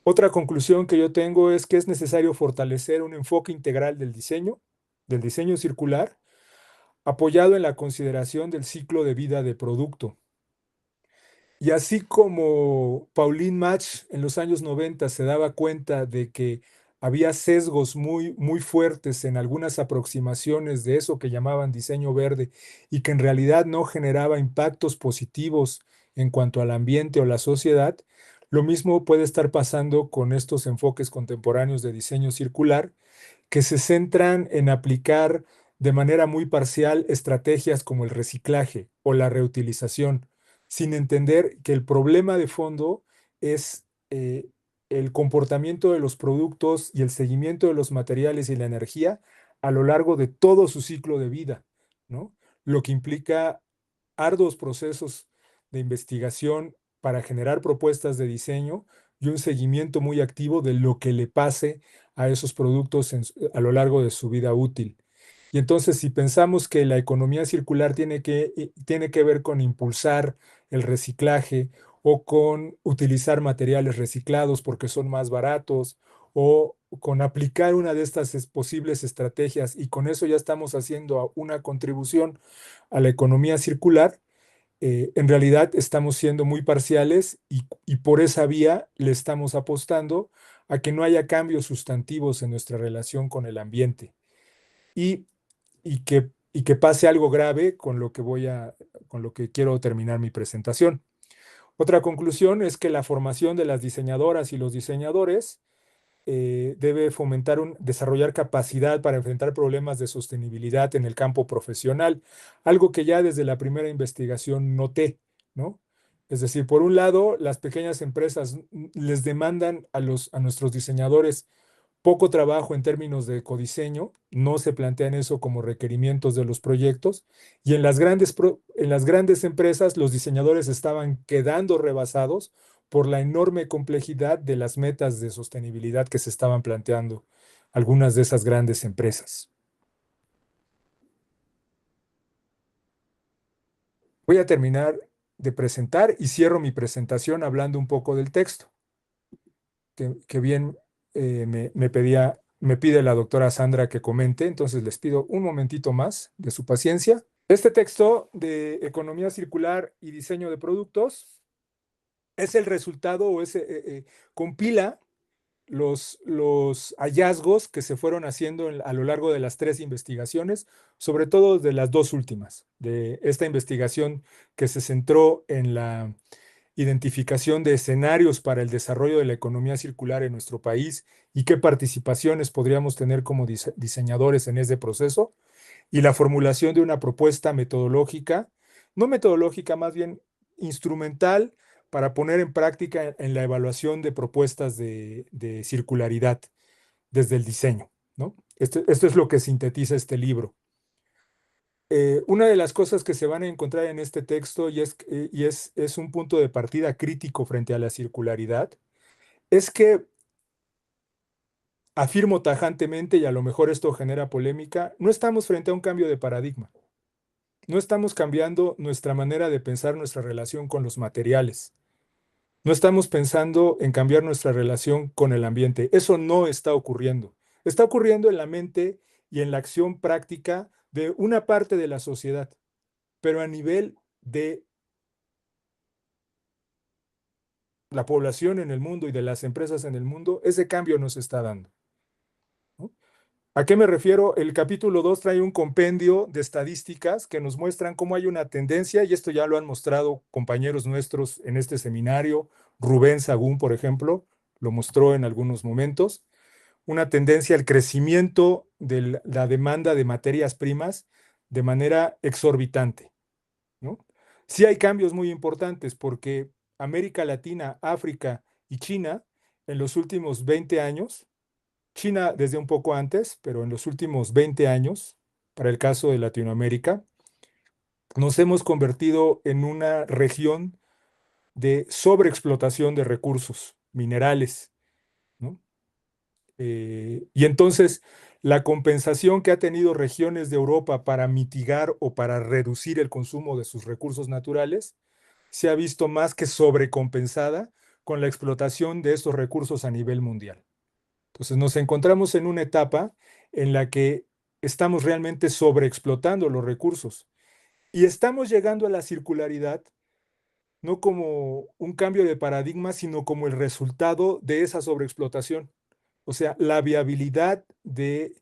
[SPEAKER 2] Otra conclusión que yo tengo es que es necesario fortalecer un enfoque integral del diseño circular, apoyado en la consideración del ciclo de vida de producto. Y así como Pauline Mach en los años 90 se daba cuenta de que había sesgos muy fuertes en algunas aproximaciones de eso que llamaban diseño verde y que en realidad no generaba impactos positivos en cuanto al ambiente o la sociedad, lo mismo puede estar pasando con estos enfoques contemporáneos de diseño circular, que se centran en aplicar de manera muy parcial estrategias como el reciclaje o la reutilización, sin entender que el problema de fondo es el comportamiento de los productos y el seguimiento de los materiales y la energía a lo largo de todo su ciclo de vida, ¿no? Lo que implica arduos procesos de investigación para generar propuestas de diseño y un seguimiento muy activo de lo que le pase a esos productos a lo largo de su vida útil. Y entonces, si pensamos que la economía circular tiene que ver con impulsar el reciclaje o con utilizar materiales reciclados porque son más baratos o con aplicar una de estas posibles estrategias, y con eso ya estamos haciendo una contribución a la economía circular, en realidad estamos siendo muy parciales y por esa vía le estamos apostando a que no haya cambios sustantivos en nuestra relación con el ambiente y, y que pase algo grave con lo que quiero terminar mi presentación. Otra conclusión es que la formación de las diseñadoras y los diseñadores debe desarrollar capacidad para enfrentar problemas de sostenibilidad en el campo profesional, algo que ya desde la primera investigación noté, ¿no? Es decir, por un lado, las pequeñas empresas les demandan a nuestros diseñadores poco trabajo en términos de ecodiseño, no se plantean eso como requerimientos de los proyectos, y en las grandes empresas los diseñadores estaban quedando rebasados por la enorme complejidad de las metas de sostenibilidad que se estaban planteando algunas de esas grandes empresas. Voy a terminar de presentar y cierro mi presentación hablando un poco del texto, que bien me pide la doctora Sandra que comente, entonces les pido un momentito más de su paciencia. Este texto de Economía Circular y Diseño de Productos es el resultado compila los hallazgos que se fueron haciendo a lo largo de las 3 investigaciones, sobre todo de las 2 últimas, de esta investigación que se centró en la identificación de escenarios para el desarrollo de la economía circular en nuestro país y qué participaciones podríamos tener como diseñadores en ese proceso, y la formulación de una propuesta metodológica, no metodológica, más bien instrumental para poner en práctica en la evaluación de propuestas de circularidad desde el diseño, ¿no? Esto es lo que sintetiza este libro. Una de las cosas que se van a encontrar en este texto, y es un punto de partida crítico frente a la circularidad, es que afirmo tajantemente, y a lo mejor esto genera polémica, no estamos frente a un cambio de paradigma. No estamos cambiando nuestra manera de pensar nuestra relación con los materiales. No estamos pensando en cambiar nuestra relación con el ambiente. Eso no está ocurriendo. Está ocurriendo en la mente y en la acción práctica de una parte de la sociedad, pero a nivel de la población en el mundo y de las empresas en el mundo, ese cambio no se está dando, ¿no? ¿A qué me refiero? El capítulo 2 trae un compendio de estadísticas que nos muestran cómo hay una tendencia, y esto ya lo han mostrado compañeros nuestros en este seminario. Rubén Sagún, por ejemplo, lo mostró en algunos momentos, una tendencia al crecimiento de la demanda de materias primas de manera exorbitante, ¿no? Sí hay cambios muy importantes porque América Latina, África y China en los últimos 20 años, China desde un poco antes, pero en los últimos 20 años, para el caso de Latinoamérica, nos hemos convertido en una región de sobreexplotación de recursos minerales, ¿no? Y entonces, la compensación que ha tenido regiones de Europa para mitigar o para reducir el consumo de sus recursos naturales se ha visto más que sobrecompensada con la explotación de estos recursos a nivel mundial. Entonces, nos encontramos en una etapa en la que estamos realmente sobreexplotando los recursos y estamos llegando a la circularidad no como un cambio de paradigma, sino como el resultado de esa sobreexplotación. O sea, la viabilidad del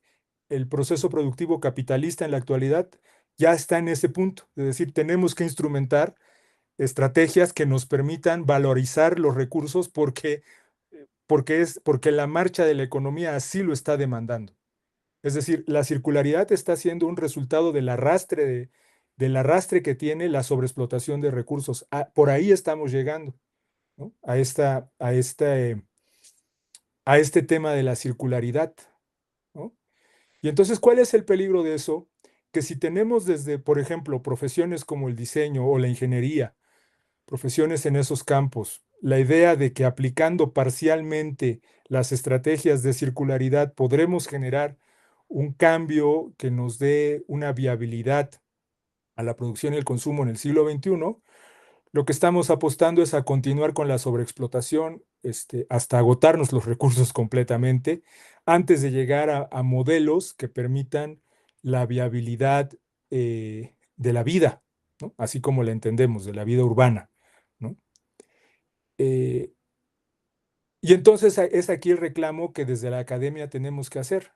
[SPEAKER 2] proceso productivo capitalista en la actualidad ya está en ese punto. Es decir, tenemos que instrumentar estrategias que nos permitan valorizar los recursos porque la marcha de la economía así lo está demandando. Es decir, la circularidad está siendo un resultado del arrastre que tiene la sobreexplotación de recursos. Por ahí estamos llegando, ¿no? A este tema de la circularidad, ¿no? Y entonces, ¿cuál es el peligro de eso? Que si tenemos desde, por ejemplo, profesiones como el diseño o la ingeniería, profesiones en esos campos, la idea de que aplicando parcialmente las estrategias de circularidad podremos generar un cambio que nos dé una viabilidad a la producción y el consumo en el siglo XXI, lo que estamos apostando es a continuar con la sobreexplotación hasta agotarnos los recursos completamente, antes de llegar a modelos que permitan la viabilidad de la vida, ¿no? Así como la entendemos, de la vida urbana, ¿no? Eh, y entonces es aquí el reclamo que desde la academia tenemos que hacer.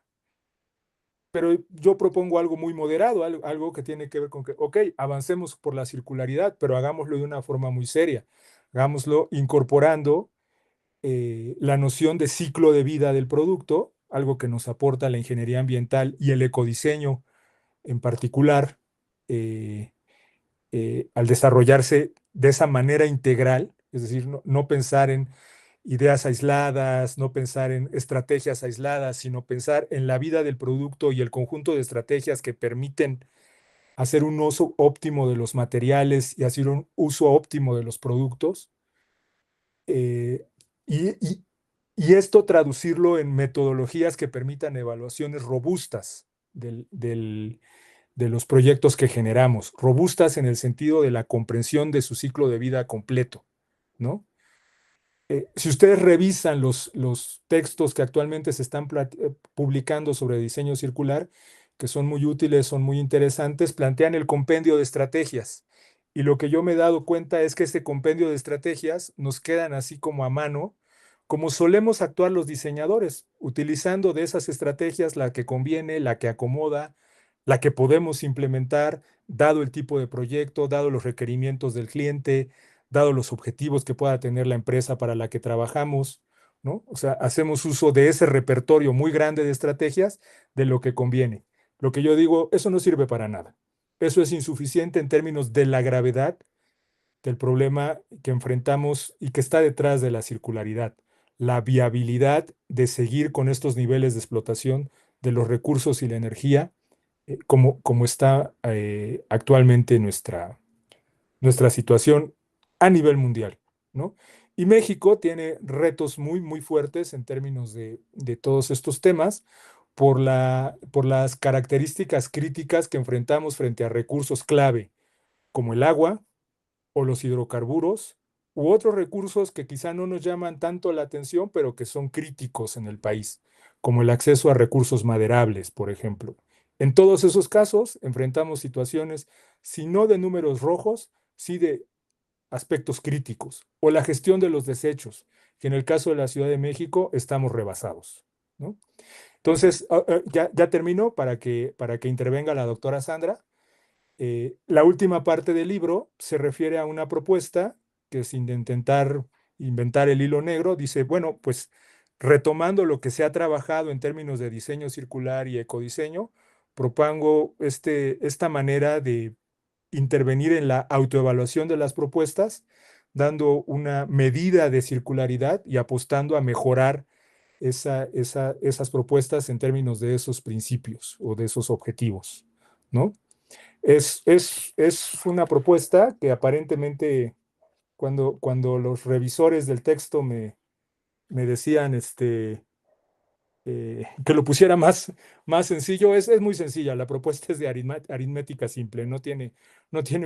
[SPEAKER 2] Pero yo propongo algo muy moderado, algo que tiene que ver con que, ok, avancemos por la circularidad, pero hagámoslo de una forma muy seria. Hagámoslo incorporando la noción de ciclo de vida del producto, algo que nos aporta la ingeniería ambiental y el ecodiseño en particular, eh, al desarrollarse de esa manera integral, es decir, no pensar en ideas aisladas, no pensar en estrategias aisladas, sino pensar en la vida del producto y el conjunto de estrategias que permiten hacer un uso óptimo de los materiales y hacer un uso óptimo de los productos. eh, y, y- y esto traducirlo en metodologías que permitan evaluaciones robustas de los proyectos que generamos, robustas en el sentido de la comprensión de su ciclo de vida completo, ¿no? Si ustedes revisan los textos que actualmente se están publicando sobre diseño circular, que son muy útiles, son muy interesantes, plantean el compendio de estrategias. Y lo que yo me he dado cuenta es que este compendio de estrategias nos quedan así como a mano, como solemos actuar los diseñadores, utilizando de esas estrategias la que conviene, la que acomoda, la que podemos implementar, dado el tipo de proyecto, dado los requerimientos del cliente, dado los objetivos que pueda tener la empresa para la que trabajamos, ¿no? O sea, hacemos uso de ese repertorio muy grande de estrategias de lo que conviene. Lo que yo digo, eso no sirve para nada. Eso es insuficiente en términos de la gravedad del problema que enfrentamos y que está detrás de la circularidad, la viabilidad de seguir con estos niveles de explotación de los recursos y la energía, como está actualmente nuestra situación a nivel mundial, ¿no? Y México tiene retos muy, muy fuertes en términos de todos estos temas por las características críticas que enfrentamos frente a recursos clave, como el agua o los hidrocarburos, u otros recursos que quizá no nos llaman tanto la atención, pero que son críticos en el país, como el acceso a recursos maderables, por ejemplo. En todos esos casos enfrentamos situaciones, si no de números rojos, sí de aspectos críticos, o la gestión de los desechos, que en el caso de la Ciudad de México estamos rebasados, ¿no? Entonces, ya termino para que intervenga la doctora Sandra. La última parte del libro se refiere a una propuesta que, sin intentar inventar el hilo negro, dice, bueno, pues retomando lo que se ha trabajado en términos de diseño circular y ecodiseño, propongo esta manera de intervenir en la autoevaluación de las propuestas, dando una medida de circularidad y apostando a mejorar esas propuestas en términos de esos principios o de esos objetivos, ¿no? Es una propuesta que aparentemente cuando los revisores del texto me decían que lo pusiera más sencillo, es muy sencilla. La propuesta es de aritmética simple, no tiene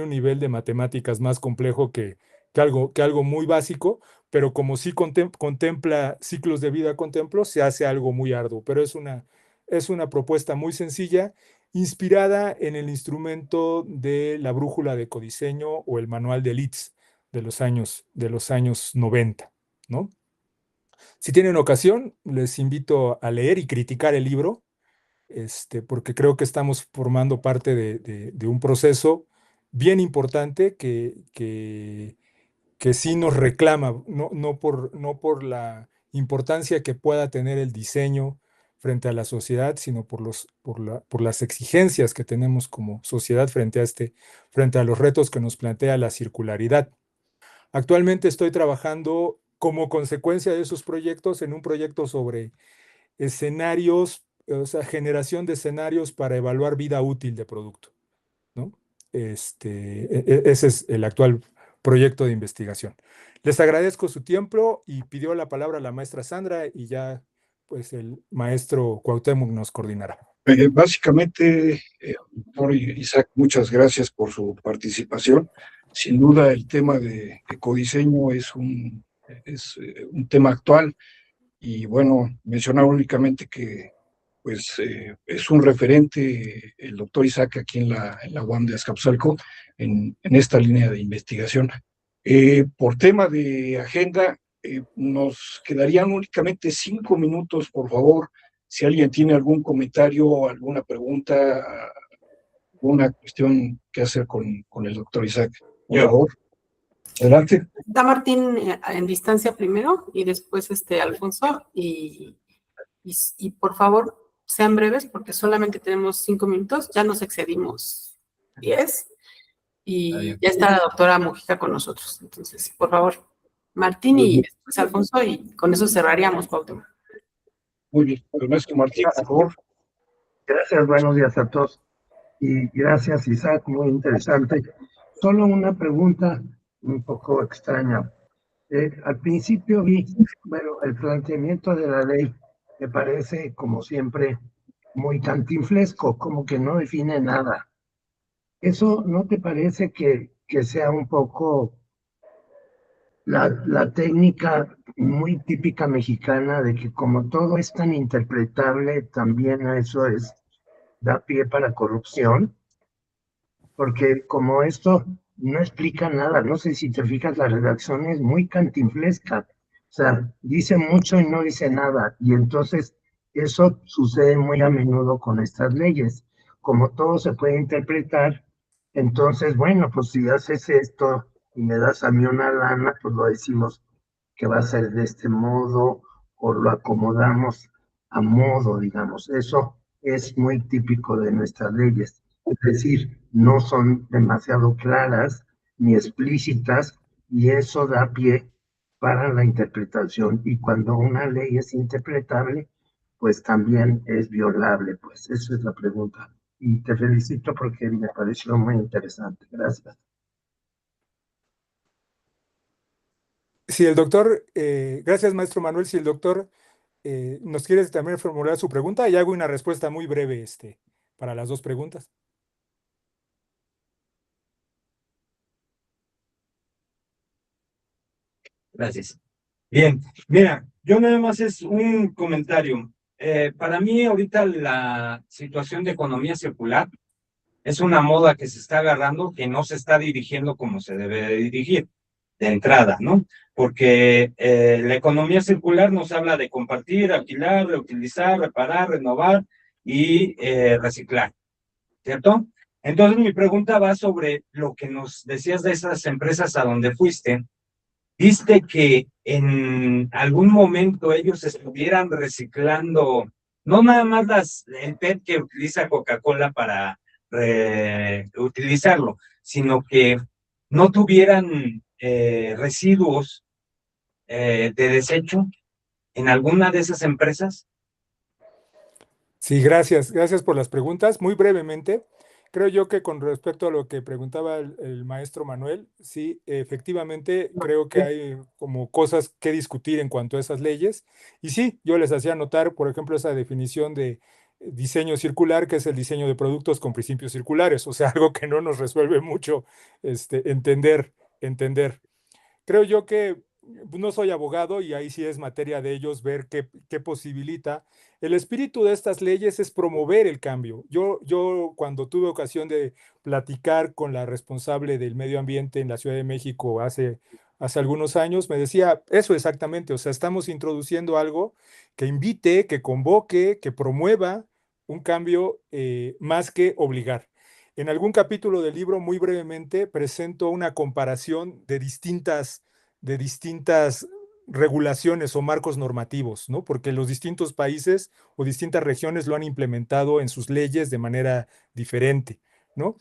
[SPEAKER 2] un nivel de matemáticas más complejo que algo muy básico, pero como sí contempla ciclos de vida, se hace algo muy arduo, pero es una propuesta muy sencilla, inspirada en el instrumento de la brújula de ecodiseño o el manual de Litz de los años 90, ¿no? Si tienen ocasión, les invito a leer y criticar el libro, porque creo que estamos formando parte de un proceso bien importante que sí nos reclama, no por la importancia que pueda tener el diseño frente a la sociedad, sino por las exigencias que tenemos como sociedad frente a los retos que nos plantea la circularidad. Actualmente estoy trabajando como consecuencia de esos proyectos en un proyecto sobre escenarios, o sea, generación de escenarios para evaluar vida útil de producto, ¿no? Ese es el actual proyecto de investigación. Les agradezco su tiempo y pidió la palabra la maestra Sandra y ya pues el maestro Cuauhtémoc nos coordinará.
[SPEAKER 1] Básicamente, doctor Isaac, muchas gracias por su participación. Sin duda, el tema de ecodiseño es un tema actual y bueno, mencionar únicamente que pues es un referente el doctor Isaac aquí en la UAM de Azcapotzalco en esta línea de investigación. Por tema de agenda, nos quedarían únicamente 5 minutos, por favor. Si alguien tiene algún comentario, alguna pregunta, alguna cuestión que hacer con el doctor Isaac, por favor. Adelante.
[SPEAKER 3] Da Martín en distancia primero y después Alfonso y por favor sean breves porque solamente tenemos 5 minutos, ya nos excedimos 10 y ya está la doctora Mujica con nosotros. Entonces, por favor, Martín y después Alfonso y con eso cerraríamos, Cuauhtémoc.
[SPEAKER 1] Muy bien, el maestro Martín, por favor.
[SPEAKER 4] Gracias, buenos días a todos. Y gracias, Isaac, muy interesante. Solo una pregunta un poco extraña. Al principio vi, bueno, el planteamiento de la ley me parece, como siempre, muy cantinflesco, como que no define nada. ¿Eso no te parece que sea un poco la técnica muy típica mexicana de que como todo es tan interpretable, también eso da pie para corrupción? Porque como esto no explica nada, no sé si te fijas, la redacción es muy cantinflesca, o sea, dice mucho y no dice nada, y entonces eso sucede muy a menudo con estas leyes. Como todo se puede interpretar, entonces, bueno, pues si haces esto y me das a mí una lana, pues lo decimos que va a ser de este modo, o lo acomodamos a modo, digamos. Eso es muy típico de nuestras leyes. Es decir, no son demasiado claras ni explícitas, y eso da pie para la interpretación. Y cuando una ley es interpretable, pues también es violable, pues esa es la pregunta. Y te felicito porque me pareció muy interesante. Gracias.
[SPEAKER 2] Si el doctor, gracias, maestro Manuel, si el doctor nos quiere también formular su pregunta, y hago una respuesta muy breve para las dos preguntas.
[SPEAKER 5] Gracias. Bien, mira, yo nada más es un comentario. Para mí ahorita la situación de economía circular es una moda que se está agarrando, que no se está dirigiendo como se debe de dirigir de entrada, ¿no? Porque la economía circular nos habla de compartir, alquilar, reutilizar, reparar, renovar y reciclar, ¿cierto? Entonces mi pregunta va sobre lo que nos decías de esas empresas a donde fuiste. ¿Viste que en algún momento ellos estuvieran reciclando, no nada más el PET que utiliza Coca-Cola para utilizarlo, sino que no tuvieran residuos de desecho en alguna de esas empresas?
[SPEAKER 2] Sí, gracias. Gracias por las preguntas. Muy brevemente, creo yo que con respecto a lo que preguntaba el maestro Manuel, sí, efectivamente creo que hay como cosas que discutir en cuanto a esas leyes. Y sí, yo les hacía notar, por ejemplo, esa definición de diseño circular, que es el diseño de productos con principios circulares, o sea, algo que no nos resuelve mucho entender. Creo yo que no soy abogado y ahí sí es materia de ellos ver qué posibilita. El espíritu de estas leyes es promover el cambio. Yo cuando tuve ocasión de platicar con la responsable del medio ambiente en la Ciudad de México hace algunos años, me decía eso exactamente, o sea, estamos introduciendo algo que invite, que convoque, que promueva un cambio más que obligar. En algún capítulo del libro, muy brevemente, presento una comparación de distintas regulaciones o marcos normativos, ¿no? Porque los distintos países o distintas regiones lo han implementado en sus leyes de manera diferente, ¿no?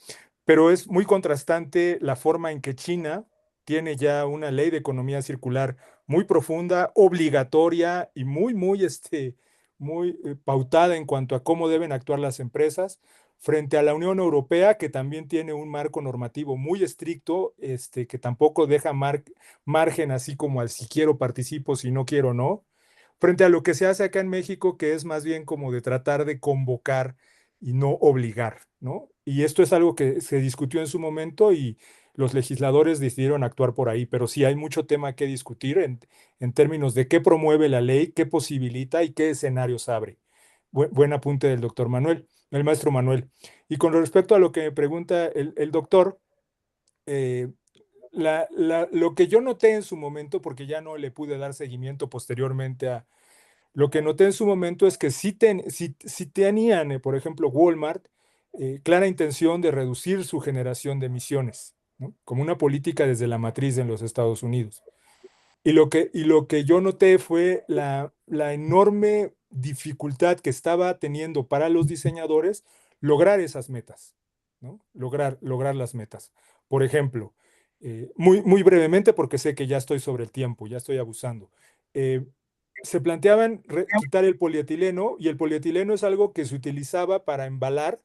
[SPEAKER 2] Pero es muy contrastante la forma en que China tiene ya una ley de economía circular muy profunda, obligatoria y muy pautada en cuanto a cómo deben actuar las empresas, frente a la Unión Europea, que también tiene un marco normativo muy estricto, que tampoco deja margen así como al si quiero participo, si no quiero no, frente a lo que se hace acá en México, que es más bien como de tratar de convocar y no obligar, ¿no? Y esto es algo que se discutió en su momento y los legisladores decidieron actuar por ahí, pero sí hay mucho tema que discutir en términos de qué promueve la ley, qué posibilita y qué escenarios abre. Buen apunte del doctor Manuel, el maestro Manuel. Y con respecto a lo que me pregunta el doctor, eh, lo que yo noté en su momento, porque ya no le pude dar seguimiento posteriormente a lo que noté en su momento, es que sí tenían, por ejemplo, Walmart, clara intención de reducir su generación de emisiones, ¿no? Como una política desde la matriz en los Estados Unidos. Y lo que yo noté fue la enorme dificultad que estaba teniendo para los diseñadores lograr esas metas, ¿no? Lograr las metas. Por ejemplo, muy brevemente, porque sé que ya estoy sobre el tiempo, ya estoy abusando. Se planteaban quitar el polietileno, y el polietileno es algo que se utilizaba para embalar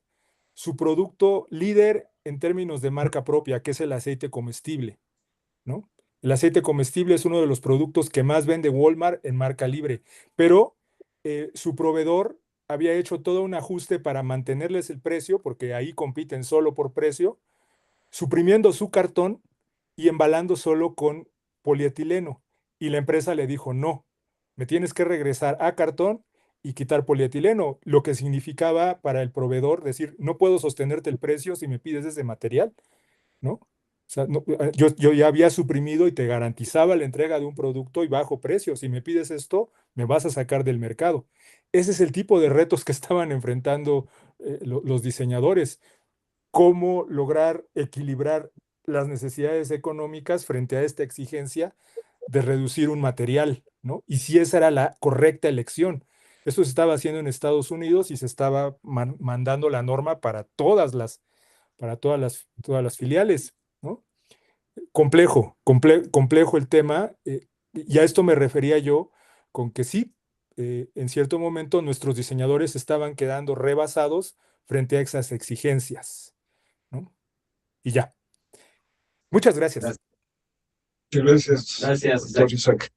[SPEAKER 2] su producto líder en términos de marca propia, que es el aceite comestible, ¿no? El aceite comestible es uno de los productos que más vende Walmart en marca libre, pero su proveedor había hecho todo un ajuste para mantenerles el precio, porque ahí compiten solo por precio, suprimiendo su cartón y embalando solo con polietileno. Y la empresa le dijo, no, me tienes que regresar a cartón y quitar polietileno, lo que significaba para el proveedor decir, no puedo sostenerte el precio si me pides ese material, ¿no? O sea, yo ya había suprimido y te garantizaba la entrega de un producto y bajo precio. Si me pides esto, me vas a sacar del mercado. Ese es el tipo de retos que estaban enfrentando los diseñadores. Cómo lograr equilibrar las necesidades económicas frente a esta exigencia de reducir un material, ¿no? Y si esa era la correcta elección. Eso se estaba haciendo en Estados Unidos y se estaba mandando la norma para todas las filiales, ¿no? complejo el tema, y a esto me refería yo con que sí, en cierto momento nuestros diseñadores estaban quedando rebasados frente a esas exigencias, ¿no? Y ya. Muchas gracias.
[SPEAKER 5] Gracias.
[SPEAKER 1] Muchas gracias,
[SPEAKER 5] Gracias,
[SPEAKER 1] doctor Isaac.